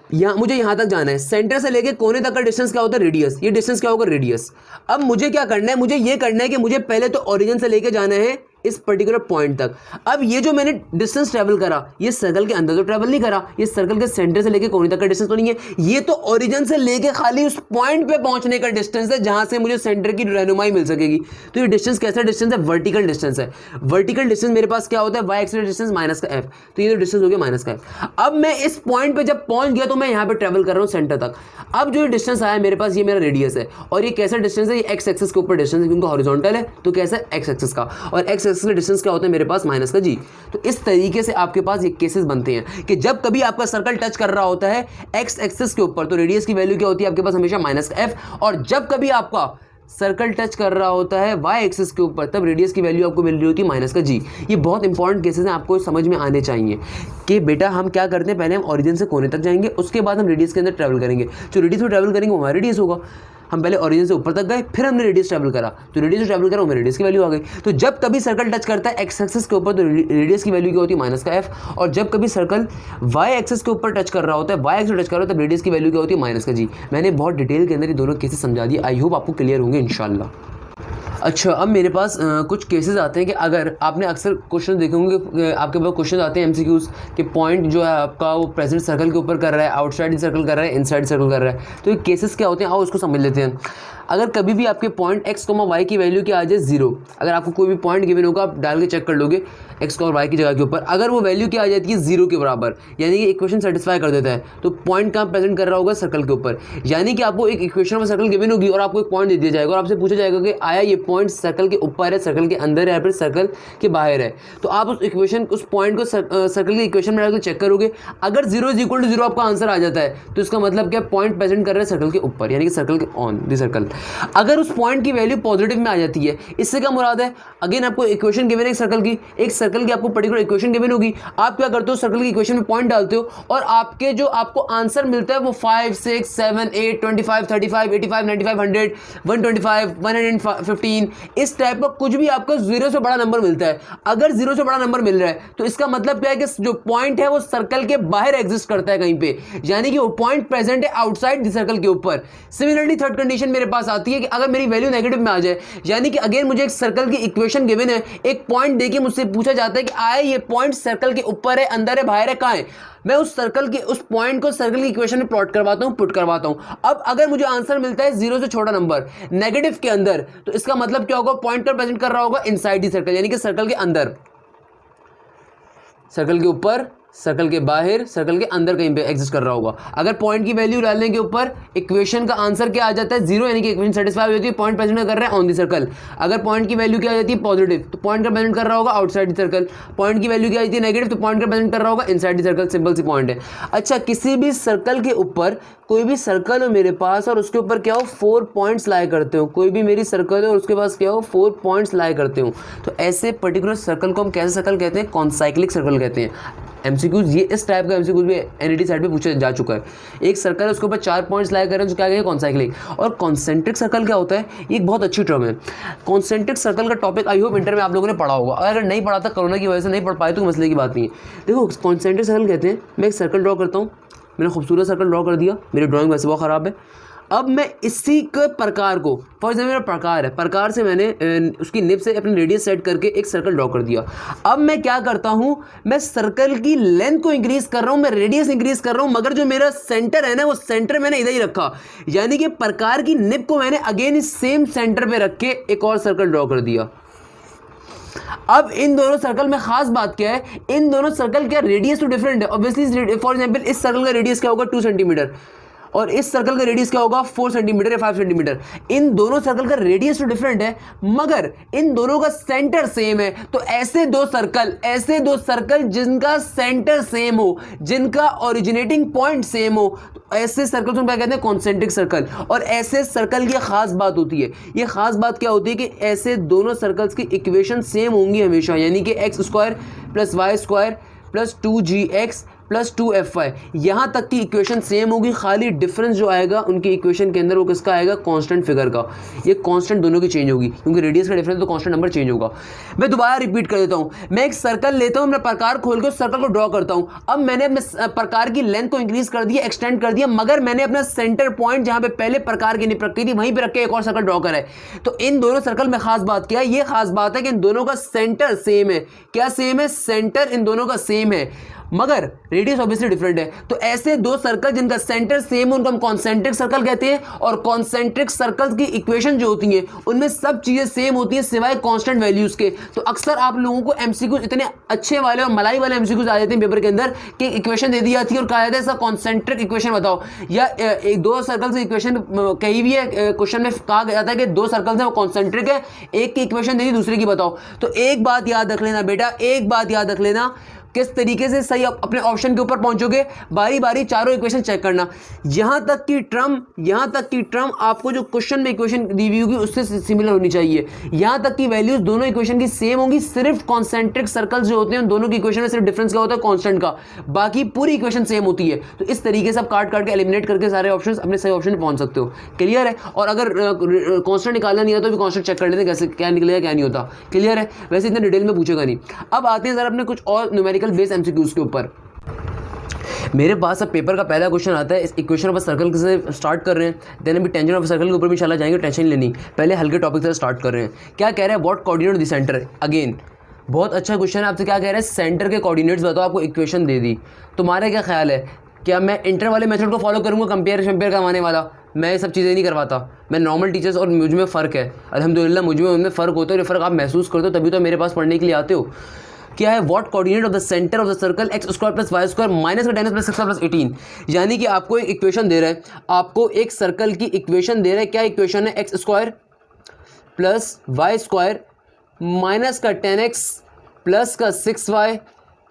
यहाँ मुझे यहाँ तक जाना है, सेंटर से लेके कोने तक का डिस्टेंस क्या होता है, रेडियस। ये डिस्टेंस क्या होगा, रेडियस। अब मुझे क्या करना है, मुझे ये करना है कि मुझे पहले तो ओरिजिन से लेके जाना है इस पर्टिकुलर पॉइंट तक। अब ये जो मैंने डिस्टेंस ट्रैवल करा, ये सर्कल के अंदर तो ट्रैवल नहीं करा, ये सर्कल के सेंटर से लेके कोने तक का डिस्टेंस तो नहीं है, ये तो ओरिजिन से लेके खाली उस पॉइंट पे पहुंचने का डिस्टेंस है जहां से मुझे सेंटर की रहनुमाई मिल सकेगी। तो ये डिस्टेंस कैसा डिस्टेंस है, वर्टिकल डिस्टेंस है। वर्टिकल डिस्टेंस मेरे पास क्या होता है, वाई एक्सिस डिस्टेंस माइनस का एफ, तो ये तो डिस्टेंस हो गया माइनस का एफ। अब मैं इस पॉइंट पे जब पहुंच गया तो मैं यहाँ पे ट्रैवल कर रहा हूँ सेंटर तक। अब जो डिस्टेंस आया मेरे पास, ये मेरा रेडियस है, और ये कैसा डिस्टेंस है, ये एक्स एक्सिस के ऊपर डिस्टेंस है क्योंकि हॉरिजॉन्टल है, तो कैसा है, एक्स एक्सिस का, और एक्स एक्सिस का डिस्टेंस क्या होता है मेरे पास, माइनस का जी। तो इस तरीके से आपके पास ये केसेस बनते हैं कि जब कभी आपका सर्कल टच कर रहा होता है एक्स एक्सिस के ऊपर तो रेडियस की वैल्यू क्या होती है आपके पास, हमेशा माइनस का एफ, और जब कभी आपका सर्कल टच कर रहा होता है वाई एक्सिस के ऊपर तब रेडियस की वैल्यू आपको मिल रही होती है माइनस का जी। ये बहुत इंपॉर्टेंट केसेस हैं, आपको समझ में आने चाहिए कि बेटा हम क्या करते हैं, पहले हम ओरिजिन से कोने तक जाएंगे, उसके बाद हम रेडियस के अंदर ट्रैवल करेंगे। जो रेडियस में ट्रैवल करेंगे वो हमारा रेडियस होगा। हम पहले ओरिजिन से ऊपर तक गए, फिर हमने रेडियस ट्रैवल करा, तो रेडियस जो ट्रैवल करा वो रेडियस की वैल्यू आ गई। तो जब कभी सर्कल टच करता है एक्स एक्सिस के ऊपर तो रेडियस की वैल्यू क्या होती है, माइनस का एफ, और जब कभी सर्कल वाई एक्सिस के ऊपर टच कर रहा होता है, वाई एक्सिस टच कर रहा होता है, तब रेडियस की वैल्यू क्या होती है, माइनस का जी। मैंने बहुत डिटेल के अंदर ये दोनों केसेस समझा दिए, आई होप आपको क्लियर होंगे इंशाल्लाह। अच्छा, अब मेरे पास कुछ केसेस आते हैं कि अगर आपने अक्सर क्वेश्चन देखे होंगे कि आपके पास क्वेश्चन आते हैं एमसीक्यूज कि पॉइंट जो है आपका वो प्रेजेंट सर्कल के ऊपर कर रहा है, आउटसाइड सर्कल कर रहा है, इनसाइड सर्कल कर रहा है। तो ये केसेस क्या होते हैं, आओ उसको समझ लेते हैं। अगर कभी भी आपके पॉइंट एक्स कोमा वाई की वैल्यू क्या आ जाए 0, अगर आपको कोई भी पॉइंट गिवन होगा आप डाल के चेक कर लोगे एक्स और वाई की जगह के ऊपर, अगर वो वैल्यू क्या आ जाती है 0 के बराबर, यानी कि इक्वेशन सेटिस्फाई कर देता है, तो पॉइंट कहाँ प्रेजेंट कर रहा होगा, सर्कल के ऊपर। यानी कि आपको एक इक्वेशन में सर्कल गिवन होगी और आपको एक पॉइंट दे दिया जाएगा और आपसे पूछा जाएगा कि आया ये पॉइंट सर्कल के ऊपर है, सर्कल के अंदर है या फिर सर्कल के बाहर है। तो आप उस इक्वेशन, उस पॉइंट को सर्कल की इक्वेशन में डालकर चेक करोगे, अगर 0 = 0 आपका आंसर आ जाता है तो इसका मतलब क्या, पॉइंट प्रेजेंट कर रहा है सर्कल के ऊपर, यानी कि सर्कल के ऑन द सर्कल। अगर उस पॉइंट की वैल्यू पॉजिटिव में आ जाती है, इससे क्या मुराद है, अगेन आपको इक्वेशन गिवन है एक सर्कल की आपको पर्टिकुलर इक्वेशन गिवन होगी, आप क्या करते हो, सर्कल की इक्वेशन में पॉइंट डालते हो और आपके जो आपको आंसर मिलता है वो 5, 6, 7, 8, 25, 35, 85, 95, 100, 125, 115, इस टाइप का कुछ भी आपको 0 से बड़ा नंबर मिलता है। अगर 0 से बड़ा नंबर मिल रहा है तो इसका मतलब क्या है कि जो पॉइंट है वो सर्कल के बाहर एग्जिस्ट करता है कहीं पे, यानी कि वो पॉइंट प्रेजेंट है आउटसाइड द सर्कल के ऊपर। सिमिलरली थर्ड कंडीशन मेरे पास आती है कि अगर मेरी वैल्यू नेगेटिव में आ जाए, यानी कि अगेन मुझे एक सर्कल की इक्वेशन गिवन है, एक पॉइंट देके मुझसे पूछा जाता है कि आए ये पॉइंट सर्कल के ऊपर है, अंदर है, बाहर है, कहां है, मैं उस सर्कल के उस पॉइंट को सर्कल की इक्वेशन में प्लॉट करवाता हूं, पुट करवाता हूं। अब अगर मुझे आंसर मिलता है 0 से छोटा नंबर नेगेटिव के अंदर, तो इसका मतलब क्या होगा, पॉइंट पर प्रेजेंट कर रहा होगा इनसाइड दी सर्कल, यानी कि सर्कल के अंदर, सर्कल के ऊपर, सर्कल के बाहर, सर्कल के अंदर कहीं पे एग्जिस्ट कर रहा होगा। अगर पॉइंट की वैल्यू डालने के ऊपर इक्वेशन का आंसर क्या आ जाता है 0, यानी कि इक्वेशन सेटिस्फाई हो जाती है, पॉइंट प्रेजेंट कर रहा है ऑन द सर्कल। अगर पॉइंट की वैल्यू क्या आ जाती है पॉजिटिव, तो पॉइंट का प्रेजेंट कर रहा होगा आउटसाइड द सर्कल। पॉइंट की वैल्यू क्या आ जाती है नेगेटिव, तो पॉइंट का प्रेजेंट कर रहा होगा inside the circle. Simple c point है। अच्छा, किसी भी सर्कल के ऊपर कोई भी सर्कल हो मेरे पास और उसके ऊपर क्या हो 4 पॉइंट्स लाई करते हो, कोई भी मेरी सर्कल है और उसके पास क्या हो 4 पॉइंट्स लाई करते हो, तो ऐसे पर्टिकुलर सर्कल को हम कैसे सर्कल कहते हैं, कॉन्साइक्लिक सर्कल कहते हैं। एमसीक्यूज ये इस टाइप का एमसीक्यूज भी एनईटी साइड पे पूछा जा चुका है। एक सर्कल है उसके ऊपर 4 पॉइंट्स लाई कर रहे हैं, जो क्या कहेंगे कॉन्साइक्लिक। और कॉन्सेंट्रिक सर्कल क्या होता है, ये एक बहुत अच्छी टर्म है। कॉन्सेंट्रिक सर्कल का टॉपिक आई होप इंटर में आप लोगों ने पढ़ा होगा, अगर नहीं पढ़ा था कोरोना की वजह से नहीं पढ़ पाए तो मसले की बात नहीं है। देखो कॉन्सेंट्रिक सर्कल कहते हैं, मैं एक सर्कल ड्रॉ करता हूँ, मैंने खूबसूरत सर्कल ड्रॉ कर दिया, मेरी ड्राइंग वैसे बहुत ख़राब है। अब मैं इसी के प्रकार को, फॉर एग्जाम्पल मेरा प्रकार है, प्रकार से मैंने उसकी निब से अपनी रेडियस सेट करके एक सर्कल ड्रॉ कर दिया। अब मैं क्या करता हूँ, मैं सर्कल की लेंथ को इंक्रीज कर रहा हूँ, मैं रेडियस इंक्रीज कर रहा हूँ, मगर जो मेरा सेंटर है ना वो सेंटर मैंने इधर ही रखा, यानी कि प्रकार की निब को मैंने अगेन इस सेम सेंटर पे रख के एक और सर्कल ड्रॉ कर दिया। अब इन दोनों सर्कल में खास बात क्या है, इन दोनों सर्कल क्या रेडियस तो डिफरेंट है ऑब्वियसली। फॉर एग्जांपल इस सर्कल का रेडियस क्या होगा 2 सेंटीमीटर और इस सर्कल का रेडियस क्या होगा 4 सेंटीमीटर या 5 सेंटीमीटर। इन दोनों सर्कल का रेडियस तो डिफरेंट है मगर इन दोनों का सेंटर सेम है। तो ऐसे दो सर्कल जिनका सेंटर सेम हो, जिनका ओरिजिनेटिंग पॉइंट सेम हो, तो ऐसे सर्कल को क्या कहते हैं कॉन्सेंट्रिक सर्कल। और ऐसे सर्कल की खास बात होती है, ये खास बात क्या होती है कि ऐसे दोनों सर्कल्स की इक्वेशन सेम होंगी हमेशा, यानी कि x² + y² + 2gx plus 2fy, यहाँ तक की इक्वेशन सेम होगी, खाली डिफरेंस जो आएगा उनकी इक्वेशन के अंदर वो किसका आएगा, कांस्टेंट फिगर का। ये कांस्टेंट दोनों की चेंज होगी क्योंकि रेडियस का डिफरेंस तो कांस्टेंट नंबर चेंज होगा। मैं दोबारा रिपीट कर देता हूँ, मैं एक सर्कल लेता हूँ, मैं प्रकार खोल के उस सर्कल को ड्रॉ करता हूँ। अब मैंने अपने प्रकार की लेंथ को इंक्रीज कर दिया, एक्सटेंड कर दिया, मगर मैंने अपना सेंटर पॉइंट जहां पे पहले प्रकार की प्रकृति वहीं पे रख के एक और सर्कल ड्रॉ करा है। तो इन दोनों सर्कल में खास बात क्या है, ये खास बात है कि इन दोनों का सेंटर सेम है। क्या सेम है, सेंटर इन दोनों का सेम है, मगर रेडियस ऑब्वियसली डिफरेंट है। तो ऐसे दो सर्कल जिनका सेंटर सेम है उनको हम कॉन्सेंट्रिक सर्कल कहते हैं। और कॉन्सेंट्रिक सर्कल्स की इक्वेशन जो होती है उनमें सब चीजें सेम होती हैं सिवाय कांस्टेंट वैल्यूज के। तो अक्सर आप लोगों को एमसीक्यू इतने अच्छे वाले और मलाई वाले एमसीक्यूज आ जाते हैं पेपर के अंदर कि इक्वेशन दे दी जाती है और कहा जाता है इसका कॉन्सेंट्रिक इक्वेशन बताओ, या एक दो सर्कल से इक्वेशन कही भी है, क्वेश्चन में कहा जाता है कि दो सर्कल्स हैं वो कॉन्सेंट्रिक है, एक की इक्वेशन दे दी दूसरे की बताओ। तो एक बात याद रख लेना बेटा, एक बात याद रख लेना, किस तरीके से सही अपने ऑप्शन के ऊपर पहुंचोगे, बारी बारी चारों इक्वेशन चेक करना। यहां तक की टर्म आपको जो क्वेश्चन में इक्वेशन दी हुई होगी उससे सिमिलर होनी चाहिए। यहां तक की वैल्यूज दोनों इक्वेशन की सेम होंगी, सिर्फ कॉन्सेंट्रिक सर्कल्स जो होते हैं उन दोनों की इक्वेशन में सिर्फ डिफरेंस क्या होता है, कांस्टेंट का, बाकी पूरी इक्वेशन सेम होती है। तो इस तरीके से आप काट के एलिमिनेट करके सारे ऑप्शन अपने सही ऑप्शन पहुंच सकते हो। क्लियर है? और अगर कांस्टेंट निकालना नहीं आता तो भी कांस्टेंट चेक कर लेते कैसे क्या निकलेगा क्या नहीं होता। क्लियर है? वैसे इतना डिटेल में पूछेगा नहीं। अब आते हैं जरा अपने कुछ और न्यूमेरिकल बेस एमसीक्यूज के ऊपर। मेरे पास अब पेपर का पहला क्वेश्चन आता है, इस इक्वेशन ऑफ सर्कल से स्टार्ट कर रहे हैं, देन अभी टेंजेंट ऑफ सर्कल के ऊपर भी इंशाल्लाह जाएंगे, टेंशन नहीं लेनी, पहले हल्के टॉपिक से स्टार्ट कर रहे हैं। क्या कह रहा है, what coordinate the centre. Again बहुत अच्छा क्वेश्चन है, आपसे क्या कह रहा है, सेंटर के कोऑर्डिनेट्स बताओ, आपको इक्वेशन दे दी। तुम्हारा क्या ख्याल है, क्या मैं इंटर वाले मेथड को फॉलो करूँगा, कंपेयर करवाने वाला, मैं ये सब चीज़ें नहीं करवाता। मैं नॉर्मल टीचर्स और मुझ में फ़र्क है, अल्हम्दुलिल्लाह मुझ में उनमें फ़र्क होता है, और ये फ़र्क आप महसूस करते हो तभी तो मेरे पास पढ़ने के लिए आते हो। क्या है, what coordinate of the centre of the circle x square plus Y square minus का 10 प्लस 6 प्लस 18। यानी कि आपको एक इक्वेशन दे रहा है, आपको एक सर्कल की इक्वेशन दे रहा है। क्या इक्वेशन है, x square plus Y square minus का 10x प्लस का 6y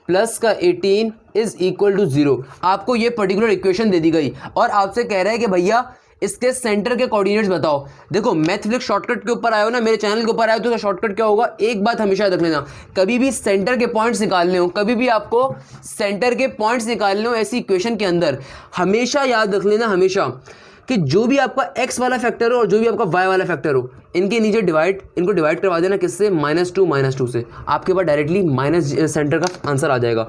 प्लस का 18 इज इक्वल टू 0। आपको ये पर्टिकुलर इक्वेशन दे दी गई और आपसे कह रहा है कि भैया इसके सेंटर के कोऑर्डिनेट्स बताओ। देखो मैथफ्लिक्स शॉर्टकट के ऊपर आए हो ना, मेरे चैनल के ऊपर आए हो, तो शॉर्टकट क्या होगा, एक बात हमेशा रख लेना, कभी भी सेंटर के पॉइंट्स निकालने हो, कभी भी आपको सेंटर के पॉइंट्स निकालने हो ऐसी इक्वेशन के अंदर, हमेशा याद रख लेना हमेशा कि जो भी आपका x वाला फैक्टर हो और जो भी आपका y वाला फैक्टर हो, इनके नीचे इनको डिवाइड करवा देना किससे, -2 से। आपके पास डायरेक्टली माइनस सेंटर का आंसर आ जाएगा।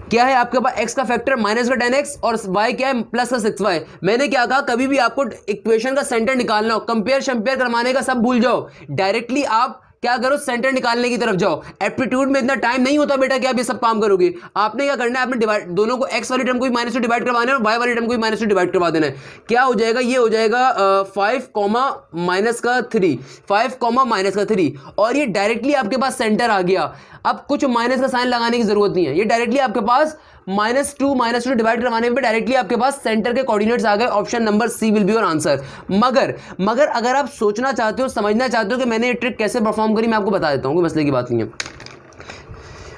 क्या है आपके पास x का फैक्टर माइनस का 10x और y क्या है प्लस का 6y। मैंने क्या कहा, कभी भी आपको इक्वेशन का सेंटर निकालना हो, कंपेयर शंपेयर करवाने का सब भूल जाओ, डायरेक्टली आप क्या करो, सेंटर निकालने की तरफ जाओ। एप्टीट्यूड में इतना टाइम नहीं होता बेटा कि आप ये सब काम करोगे। आपने क्या करना है, आपने डिवाइड दोनों को x वाली टर्म को भी माइनस से डिवाइड करवाना है और y वाली टर्म को भी माइनस से डिवाइड करवा देना है। क्या हो जाएगा, ये हो जाएगा 5 माइनस का 3, 5 माइनस का 3, और ये डायरेक्टली आपके पास सेंटर आ गया। अब कुछ माइनस का साइन लगाने की जरूरत नहीं है, ये डायरेक्टली आपके पास -2 डिवाइड करवाने पे डायरेक्टली आपके पास सेंटर के कोऑर्डिनेट्स आ गए। Option number C will be your answer. मगर अगर आप सोचना चाहते हो, समझना चाहते हो कि मैंने ये ट्रिक कैसे परफॉर्म करी, मैं आपको बता देता हूँ, कोई मसले की बात नहीं है।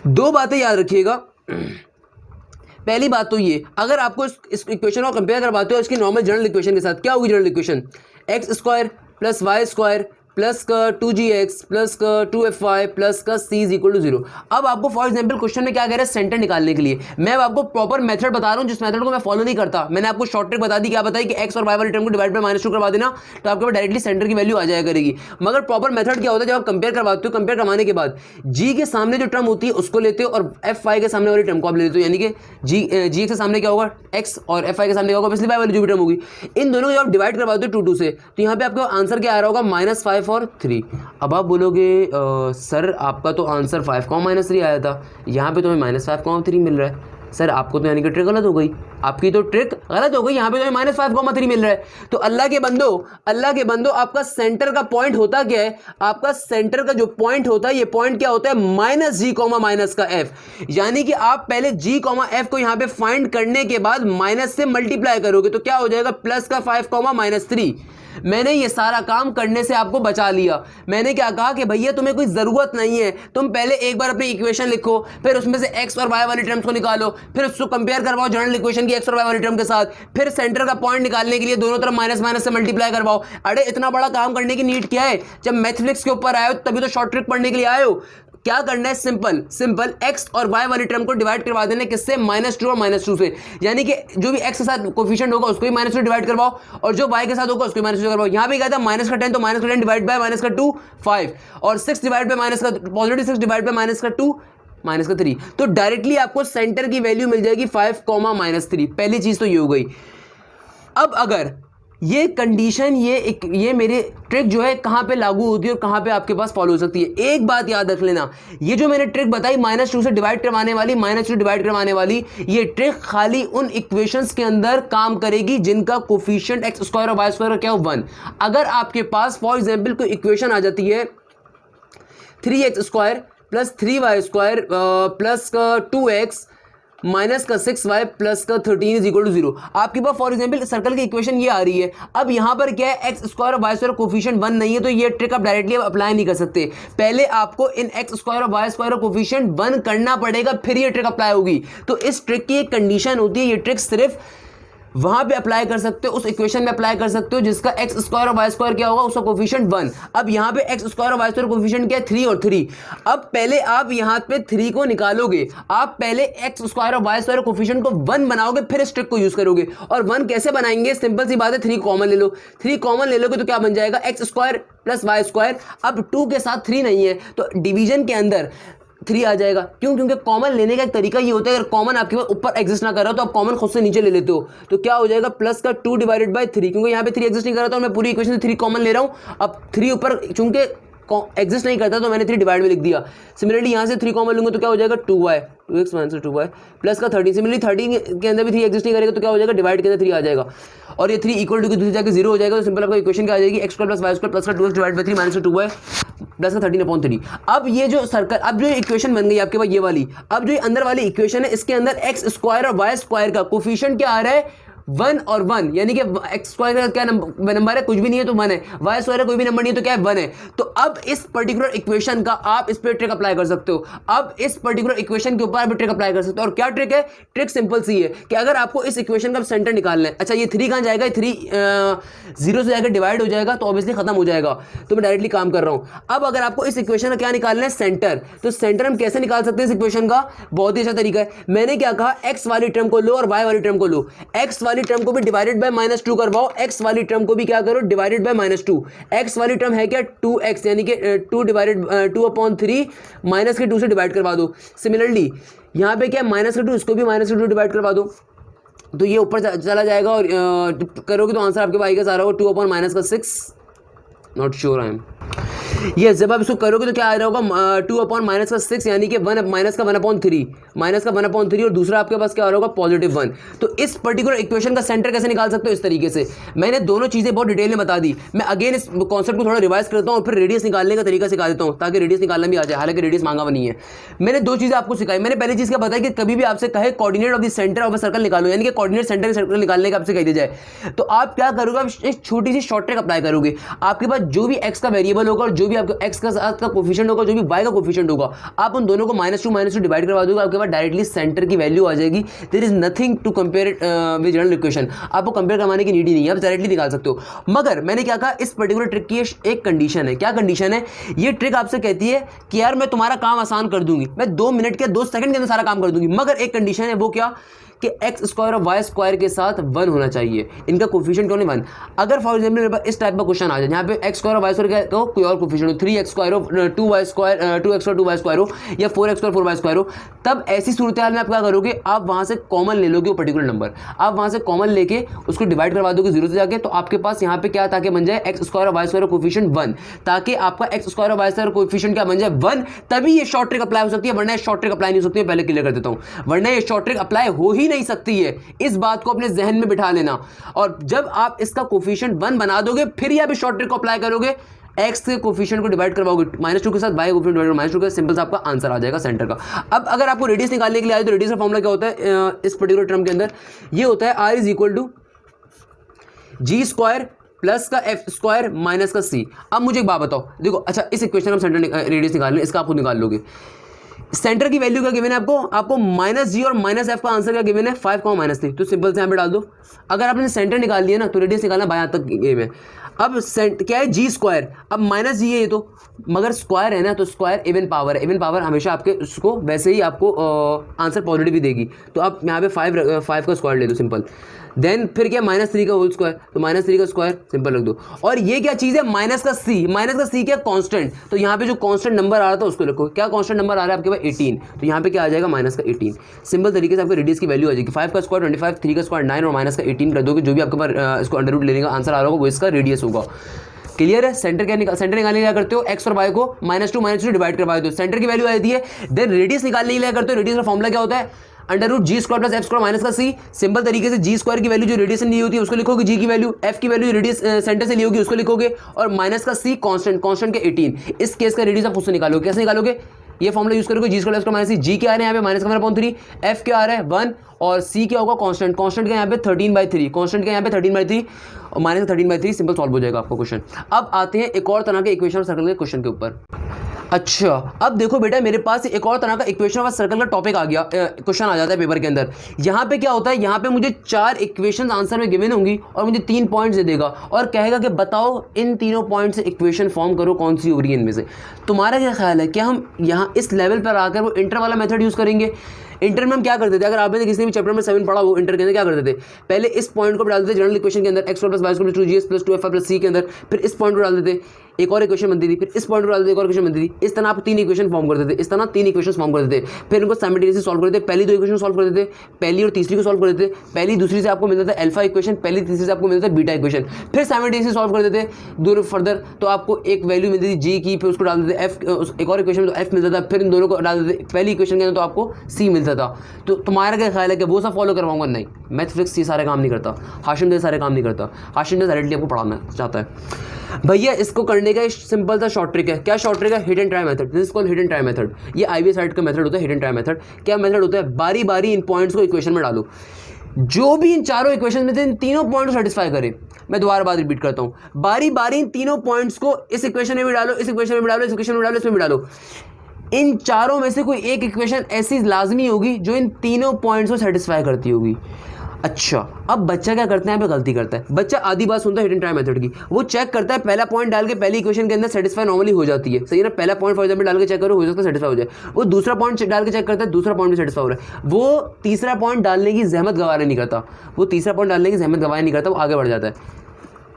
दो बातें याद रखिएगा। पहली बात तो ये, अगर आपको इस इक्वेशन को कंपेयर करवाते हो इसकी नॉर्मल जनरल इक्वेशन के साथ, क्या होगी general equation, x square plus Y square plus का 2gx प्लस का 2fy प्लस का c इज इक्वल टू 0। अब आपको फॉर एग्जांपल क्वेश्चन में क्या कह रहा है, सेंटर निकालने के लिए मैं आपको प्रॉपर मेथड बता रहा हूं, जिस मेथड को मैं फॉलो नहीं करता। मैंने आपको शॉर्ट ट्रिक बता दी, क्या बताई कि x और y वाले टर्म को डिवाइड बाय -2 करवा देना, तो आपके पास डायरेक्टली सेंटर की वैल्यू आ जाया करेगी। मगर प्रॉपर मेथड क्या होता है, जब आप कंपेयर करवाते हो, कंपेयर करवाने के बाद g के सामने जो टर्म होती है उसको लेते हो और fy के सामने वाली टर्म को आप ले लेते हो, यानी कि g के सामने क्या होगा x और fy के सामने क्या होगा, ऑब्वियसली y वाली जो भी टर्म होगी, इन दोनों को जब आप डिवाइड करवाते हो 2 से, तो यहाँ पे आपका आंसर क्या आ रहा होगा, -5 और 3। अब आप बोलोगे सर आपका तो आंसर 5 -3 आया था, यहाँ पे तुम्हें -5 3 मिल रहा है। सर आपको तो यानी कि ट्रिक गलत हो गई, आपकी तो ट्रिक गलत हो गई, यहाँ पे तुम्हें -5 3 मिल रहा है। तो अल्लाह के बंदो आपका सेंटर का पॉइंट होता क्या है, आपका सेंटर का जो पॉइंट होता है, ये पॉइंट क्या होता है, -g माइनस का f। यानी कि आप पहले g f को यहाँ पे फाइंड करने के बाद माइनस से मल्टीप्लाई करोगे तो क्या हो जाएगा, प्लस का 5 -3। मैंने ये सारा काम करने से आपको बचा लिया। मैंने क्या कहा कि भैया तुम्हें कोई ज़रूरत नहीं है, तुम पहले एक बार अपनी इक्वेशन लिखो, फिर उसमें से x और y वाली टर्म्स को निकालो, फिर उसको कंपेयर करवाओ जनरल इक्वेशन की x और y वाली टर्म के साथ, फिर सेंटर का पॉइंट निकालने के लिए दोनों तरफ माइनस माइनस से मल्टीप्लाई करवाओ। अरे इतना बड़ा काम करने की नीड क्या है, जब मैथफ्लिक्स के ऊपर आए हो तभी तो शॉर्ट ट्रिक पढ़ने के लिए आए हो। क्या करना है, सिंपल सिंपल x और y वाली टर्म को डिवाइड करवा देना किससे, -2 और -2 से, यानी कि जो भी x के साथ कोफिशिएंट होगा उसको भी -2 से डिवाइड करवाओ और जो y के साथ होगा उसको -2 करवाओ। यहाँ पे क्या था -10 तो -10 डिवाइड बाय -2 5 और 6 डिवाइड बाय +6 डिवाइड बाय -2 -3, तो डायरेक्टली आपको सेंटर की वैल्यू मिल जाएगी 5, -3। पहली चीज तो ये हो गई। अब अगर ये कंडीशन ये मेरे ट्रिक जो है कहाँ पे लागू होती है और कहाँ पे आपके पास फॉलो हो सकती है, एक बात याद रख लेना, ये जो मैंने ट्रिक बताई -2 से डिवाइड करवाने वाली, -2 डिवाइड करवाने वाली, ये ट्रिक खाली उन इक्वेशंस के अंदर काम करेगी जिनका कोफिशिएंट x² और y² क्या हो 1। अगर आपके पास फॉर एग्जांपल कोई इक्वेशन आ जाती है 3x² + 3y² plus 2x minus का 6y प्लस का 13 = 0, आपके पास फॉर एग्जांपल सर्कल की इक्वेशन ये आ रही है। अब यहाँ पर क्या है, x² और y² कोफिशिएंट 1 नहीं है, तो ये ट्रिक आप डायरेक्टली अप्लाई नहीं कर सकते। पहले आपको इन x² और y² कोफिशिएंट 1 करना पड़ेगा, फिर ये ट्रिक अप्लाई होगी। तो इस ट्रिक की एक कंडीशन होती है, ये ट्रिक सिर्फ वहां पे अप्लाई कर सकते हो, उस इक्वेशन में अप्लाई कर सकते हो जिसका x² और y² क्या होगा, उसका कोफिशिएंट 1। अब यहाँ पे x² और y² कोफिशिएंट क्या है, 3 और 3। अब पहले आप यहाँ पे 3 को निकालोगे, आप पहले x² और y² कोफिशिएंट को 1 बनाओगे, फिर इस ट्रिक को यूज करोगे। और 1 कैसे बनाएंगे, सिंपल सी बात है, 3 कॉमन ले लो। 3 कॉमन ले लोगे तो क्या बन जाएगा, x² + y²। अब 2 के साथ 3 नहीं है तो डिवीजन के अंदर 3 आ जाएगा। क्यों, क्योंकि कॉमन लेने का एक तरीका ये होता है, अगर कॉमन आपके पास ऊपर एग्जिस्ट ना कर रहा हो तो आप कॉमन खुद से नीचे ले लेते हो, तो क्या हो जाएगा प्लस का 2 डिवाइडेड बाय 3, क्योंकि यहाँ पे 3 एग्जिस्ट नहीं कर रहा था, मैं पूरी इक्वेशन से 3 कॉमन ले रहा हूँ। अब 3 ऊपर चूंकि एग्जिस्ट नहीं करता तो मैंने 3 डिवाइड में लिख दिया। सिमिलरली यहाँ से 3 कॉमन लूंगा तो क्या हो जाएगा 2y 2x - 2y प्लस का 13। सिमिलरली 13 के अंदर भी 3 एग्जिस्ट नहीं करेगा तो क्या हो जाएगा, डिवाइड के अंदर 3 आ जाएगा और ये 3 इक्वल टू के दूसरी जाके 0 हो जाएगा। तो सिंपल आपका इक्वेशन क्या आ जाएगी, x² + y² प्लस का 2x divide by 3 - 2y plus का 13/3। अब ये जो सर्कल, अब जो इक्वेशन बन गई आपके पास ये वाली, अब जो अंदर वाली इक्वेशन है इसके अंदर x² और y² का कोफिशिएंट क्या आ रहा है, 1 और 1, यानी कि x² का क्या नंबर है, कुछ भी नहीं है तो 1 है, y² का कोई भी नंबर नहीं है तो क्या है 1 है। तो अब इस पर्टिकुलर इक्वेशन का आप इस पे ट्रिक अप्लाई कर सकते हो। अब इस पर्टिकुलर इक्वेशन के ऊपर आप ट्रिक अप्लाई कर सकते हो। और क्या ट्रिक है, ट्रिक सिंपल सी है कि अगर आपको इस इक्वेशन का सेंटर निकालना है, अच्छा ये 3 कहाँ जाएगा, 3 0 से जाकर डिवाइड हो जाएगा तो ऑब्वियसली खत्म हो जाएगा, तो मैं डायरेक्टली काम कर रहा हूं। अब अगर आपको इस इक्वेशन का क्या निकालना है, सेंटर, तो सेंटर हम कैसे निकाल सकते हैं इस इक्वेशन का, बहुत ही अच्छा तरीका है। मैंने क्या कहा, x वाली टर्म को लो और y वाली टर्म को लो, x वाली टर्म को भी डिवाइडेड बाय -2 करवाओ, x वाली टर्म को भी क्या करो, डिवाइडेड बाय -2। x वाली टर्म है क्या 2x, यानी कि 2/3 माइनस के 2 से डिवाइड करवा दो। सिमिलरली यहाँ पे क्या -2, इसको भी -2 डिवाइड करवा दो, तो ये ऊपर चला जाएगा और करोगे तो आंसर आपके पास आएगा सारा 2/6, नॉट श्योर आई एम, ये जब आप इसको करोगे तो क्या आ रहा होगा 2/6, यानी कि 1 -1/3 और दूसरा आपके पास क्या आ रहा होगा +1। तो इस पर्टिकुलर इक्वेशन का सेंटर कैसे निकाल सकते हो, इस तरीके से। मैंने दोनों चीजें बहुत डिटेल में बता दी, मैं अगेन इस कॉन्सेप्ट को थोड़ा रिवाइज करता हूँ और फिर रेडियस निकालने का तरीका सिखा देता हूँ ताकि रेडियस निकालना भी आ जाए, हालांकि रेडियस मांगा हुआ नहीं है। मैंने 2 चीजें आपको सिखाई। मैंने पहली चीज क्या बताया कि कभी भी आपसे कहे coordinate of the centre of a circle निकालो, यानी कि कोऑर्डिनेट सेंटर का सर्कल निकालने का आपसे कह दिया जाए, तो आप क्या करोगे, आप एक छोटी सी शॉर्ट ट्रिक अप्लाई करोगे। आपके पास जो भी x का वेरिएबल होगा और जो भी आपका x का कोफिशिएंट होगा, जो भी y का कोफिशिएंट होगा, आप उन दोनों को -2 डिवाइड करवा दोगे, आपके पास डायरेक्टली सेंटर की वैल्यू आ जाएगी। There is nothing to compare it with general equation, आपको कंपेयर करवाने की नीड ही नहीं है, आप डायरेक्टली निकाल सकते हो। मगर मैंने क्या कहा, इस पर्टिकुलर ट्रिक की एक कंडीशन है। क्या कंडीशन है, ये ट्रिक आपसे कहती है कि यार मैं तुम्हारा काम आसान कर दूंगी, मैं 2 मिनट के 2 सेकंड के अंदर सारा काम कर दूंगी, मगर एक कंडीशन है, वो क्या कि x² और y² के साथ 1 होना चाहिए, इनका कोफिशिएंट क्यों नहीं 1। अगर फॉर एग्जांपल मेरे पास इस टाइप का क्वेश्चन आ जाए जहाँ पे x² और y² का तो कोई और कोफिशिएंट हो, 3x² हो, 2x और 2y² हो, या 4x और 4y² हो, तब ऐसी सूरत हाल में आप क्या करोगे, आप वहाँ से कॉमन ले लोगे वो पर्टिकुलर नंबर, आप वहाँ से कॉमन लेके उसको डिवाइड करवा दोगे 0 से जाके, तो आपके पास यहाँ पे क्या ताकि बन जाए x² और y² कोफिशिएंट 1, ताकि आपका x² और y² कोफिशिएंट क्या बन जाए 1, तभी ये शॉर्ट ट्रिक अप्लाई हो सकती है, वरना शॉर्ट ट्रिक अप्लाई नहीं हो सकती है। पहले क्लियर कर देता हूँ, वरना ये शॉर्ट ट्रिक अप्लाई हो ही नहीं सकती है, इस बात को अपने जहन में बिठा लेना। और जब आप इसका कोफिशिएंट 1 बना दोगे, फिर ये आप शॉर्ट ट्रिक को अप्लाई करोगे, x के कोफिशिएंट को डिवाइड करवाओगे -2 के साथ, y कोफिशिएंट डिवाइड -2 के, सिंपल सा आपका आंसर आ जाएगा सेंटर का। अब अगर आपको रेडियस निकालने के लिए आए तो रेडियस का फॉर्मूला क्या होता है इस पर्टिकुलर टर्म के अंदर, ये होता है r = g² प्लस का f² माइनस का c। अब मुझे एक बात बताओ, देखो अच्छा इस इक्वेशन में सेंटर रेडियस निकाल लें, इसका आप खुद निकाल लोगे। सेंटर की वैल्यू क्या गिवन है आपको -g और -f का आंसर क्या गिवन है 5, -3, तो सिंपल से यहाँ पे डाल दो। अगर आपने सेंटर निकाल लिया ना तो रेडियस निकालना बाएं हाथ तक गेम है। अब क्या है जी स्क्वायर, अब माइनस जी है ये तो, मगर स्क्वायर है ना तो स्क्वायर इवन पावर है, इवन पावर हमेशा आपके उसको वैसे ही आपको आंसर पॉजिटिव भी देगी। तो आप यहाँ पे 5 का स्क्वायर ले दो सिंपल। देन फिर क्या -3 का होल स्क्वायर, तो -3 का स्क्वायर सिंपल रख दो। और ये क्या चीज़ है, माइनस का सी क्या कांस्टेंट, तो यहाँ पे जो कांस्टेंट नंबर आ रहा था उसको लिखो। क्या कांस्टेंट नंबर आ रहा है आपके पास 18, तो यहाँ पे क्या आ जाएगा -18। सिंपल तरीके से आपके रेडियस की वैल्यू आ जाएगी। 5 का स्क्वायर 25, 3 का स्क्वायर 9 और -18 कर दोगे, जो भी आपके पास इसको अंडर रूट लेने का आंसर आ रहा होगा वो इसका रेडियस होगा। क्लियर है। सेंटर निकालने क्या करते हो, एक्स और वाई को -2 डिवाइड करवा दो, सेंटर की वैल्यू आ जाती है। देन रेडियस निकालने के लिए करते हो, रेडियस का फॉर्मूला क्या होता है, √g² + f² माइनस का c। सिंपल तरीके से g² की वैल्यू जो रेडियस से ली होती है उसको लिखोगे, g की वैल्यू, f की वैल्यू रेडियस सेंटर से ली होगी उसको लिखोगे, और माइनस का c कांस्टेंट के 18। इस केस का रेडियस आप उससे निकालोगे। कैसे निकालोगे, ये फॉर्मूला यूज करोगे, g² f² माइनस g क्या आ रहा है यहाँ पे -1/3, f क्या आ रहा है 1, और c क्या होगा कांस्टेंट का यहाँ पे 13/3, कांस्टेंट का यहाँ पे 13/3 और -13/3। सिंपल सॉल्व हो जाएगा आपका क्वेश्चन। अब आते हैं एक और तरह के इक्वेशन सर्कल के क्वेश्चन के ऊपर। अच्छा अब देखो बेटा, मेरे पास एक और तरह का इक्वेशन और सर्कल का टॉपिक आ गया, क्वेश्चन आ जाता है पेपर के अंदर। यहाँ पे क्या होता है, यहाँ पे मुझे 4 इक्वेशन आंसर में गिवन होंगी और मुझे 3 पॉइंट्स दे देगा और कहेगा कि बताओ इन तीनों पॉइंट से इक्वेशन फॉर्म करो, कौन सी हो रही है इनमें से। तुम्हारा क्या ख्याल है, क्या हम यहाँ इस लेवल पर आकर वो इंटर वाला मेथड यूज़ करेंगे। इंटर में हम क्या करते थे, अगर आपने किसी भी चैप्टर में 7 पढ़ा वो इंटर के अंदर क्या करते थे, पहले इस पॉइंट को डाल देते जनरल इक्वेशन के अंदर, x² + y² + 2gx + 2f + c के अंदर, फिर इस पॉइंट को डाल देते, एक और इक्वेशन बनती थी, फिर इस पॉइंट को डाल देते, एक और इक्वेशन बनती थी। इस तरह आप 3 इक्वेशन फॉर्म करते थे, इस तरह 3 इक्वेशन फॉर्म करते थे। फिर इनको साइमल्टेनियसली सॉल्व करते थे, पहली 2 इक्वेशन सॉल्व करते थे, पहली और तीसरी को सॉल्व करते थे। पहली दूसरी से आपको मिलता था अल्फा इक्वेशन, पहली तीसरी से आपको मिलता था बीटा इक्वेशन, फिर साइमल्टेनियसली सॉल्व करते थे दोनों फर्दर, तो आपको एक वैल्यू मिलती थी जी की, फिर उसको डाल देते f, एक और इक्वेशन में तो f मिलता था, फिर इन दोनों को डाल देते पहली इक्वेशन के अंदर तो आपको c मिलता था। तो तुम्हारा क्या ख्याल है कि वो सब फॉलो करवाऊंगा, नहीं मैथमेटिक्स ये सारे काम नहीं करता, हाशिम दे सारे काम नहीं करता, हाशिम दे डायरेक्टली आपको पढ़ाना चाहता है। भैया इसको करने का सिंपल सा शॉर्ट ट्रिक है। क्या शॉर्ट ट्रिक है, hit and try method, this is called hit and try method. ये IBS साइड का मेथड होता है, हिट एंड ट्राई मेथड। क्या मेथड होता है, बारी बारी इन पॉइंट्स को इक्वेशन में डालो, जो भी इन चारों इक्वेशन में से इन तीनों पॉइंट को सेटिस्फाई करे। मैं दोबारा बात रिपीट करता हूँ, बारी बारी इन तीनों पॉइंट्स को इस इक्वेशन में भी डालो, इस इक्वेशन में भी डालो, इस इक्वेशन में डालो, इसमें भी डालो। इन चारों में से कोई एक इक्वेशन ऐसी लाजमी होगी जो इन तीनों पॉइंट्स को सेटिस्फाई करती होगी। अच्छा अब बच्चा क्या करता है, यहाँ पे गलती करता है। बच्चा आधी बात सुनता है हिट एंड ट्राई मेथड की, वो चेक करता है पहला पॉइंट डाल के पहली इक्वेशन के अंदर सेटिस्फाई नॉर्मली हो जाती है, सही है ना। पहला पॉइंट फॉर एग्जांपल डाल के चेक करो, हो सकता है सेटिस्फाई हो जाए। वो दूसरा पॉइंट डाल के चेक करता है, दूसरा पॉइंट भी सेटिस्फाई हो रहा है। वो तीसरा पॉइंट डालने की जहमत गवारा नहीं करता, वो तीसरा पॉइंट डालने की जहमत गवारा नहीं करता, वो आगे बढ़ जाता है।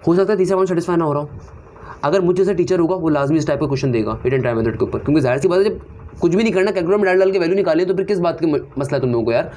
हो सकता है तीसरा पॉइंट सेटिस्फाई ना हो रहा हो, अगर मुझ जैसा टीचर होगा वो लाजमी इस टाइप का क्वेश्चन देगा हिट एंड ट्राई मेथड के ऊपर, क्योंकि जाहिर सी बात है जब कुछ भी नहीं करना, कैलकुलेटर में डाल के वैल्यू निकाली तो फिर किस बात की मसला है तुम लोगों को यार।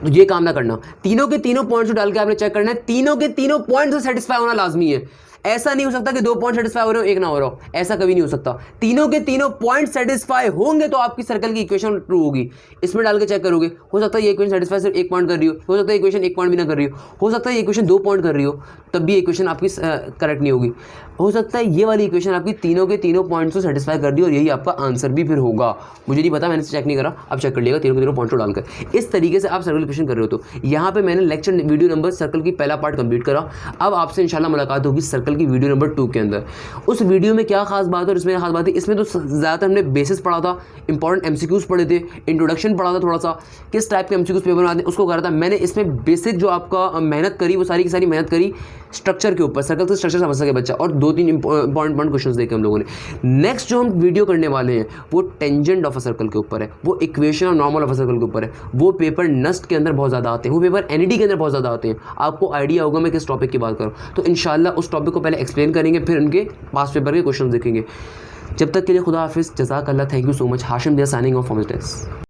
तो ये काम ना करना, तीनों के तीनों पॉइंट्स को डाल के आपने चेक करना है, तीनों के तीनों पॉइंट्स से सेटिस्फाई होना लाजमी है। ऐसा नहीं हो सकता कि 2 पॉइंट सेटिस्फाई हो रहे हो एक ना हो रहा हो, ऐसा कभी नहीं हो सकता। तीनों के तीनों पॉइंट सेटिस्फाई होंगे तो आपकी सर्कल की इक्वेशन ट्रू होगी। इसमें डाल के चेक करोगे, हो सकता है ये इक्वेशन सेटिस्फाई सिर्फ 1 पॉइंट कर रही हो सकता है इक्वेशन 1 पॉइंट भी ना कर रही हो सकता है ये इक्वेशन 2 पॉइंट कर रही हो, तब भी इक्वेशन आपकी करेक्ट नहीं होगी। हो सकता है ये वाली इक्वेशन आपकी तीनों के तीनों पॉइंट्स को सेटिस्फाई कर दी और यही आपका आंसर भी फिर होगा। मुझे नहीं पता, मैंने चेक नहीं करा, आप चेक कर लिएगा तीनों के तीनों पॉइंट्स को डालकर। इस तरीके से आप सर्कल इक्वेशन कर रहे हो। तो यहाँ पे मैंने लेक्चर वीडियो नंबर सर्कल की पहला पार्ट कंप्लीट करा। अब आपसे इंशाल्लाह मुलाकात होगी सर्कल की वीडियो नंबर 2 के अंदर। उस वीडियो में क्या खास बात है और इसमें खास बात है, इसमें तो ज़्यादातर हमने बेसिस पढ़ा था, इंपॉर्टेंट MCQs पढ़े थे, इंट्रोडक्शन पढ़ा था, थोड़ा सा किस टाइप के MCQs पेपर आते हैं उसको करा था मैंने। इसमें बेसिक जो आपका मेहनत करी वो सारी की सारी मेहनत करी स्ट्रक्चर के ऊपर, सर्कल का स्ट्रक्चर समझ सके बच्चा, और 2-3 इंपॉर्टेंट क्वेश्चन देखे हम लोगों ने। नेक्स्ट जो हम वीडियो करने वाले हैं वो टेंजेंट ऑफ अ सर्कल के ऊपर है, वो इक्वेशन और नॉर्मल ऑफ अ सर्कल के ऊपर है। वो पेपर नस्ट के अंदर बहुत ज़्यादा आते हैं, वो पेपर NED के अंदर बहुत ज़्यादा आते हैं। आपको आइडिया होगा मैं किस टॉपिक की बात करूँ। तो इंशाल्लाह उस टॉपिक को पहले एक्सप्लेन करेंगे, फिर उनके पास पेपर के क्वेश्चन देखेंगे। जब तक के लिए खुदा हाफिज़, जज़ाकल्लाह, thank you so much. Hashim दिया साइनिंग ऑफ फ्रॉम दिस।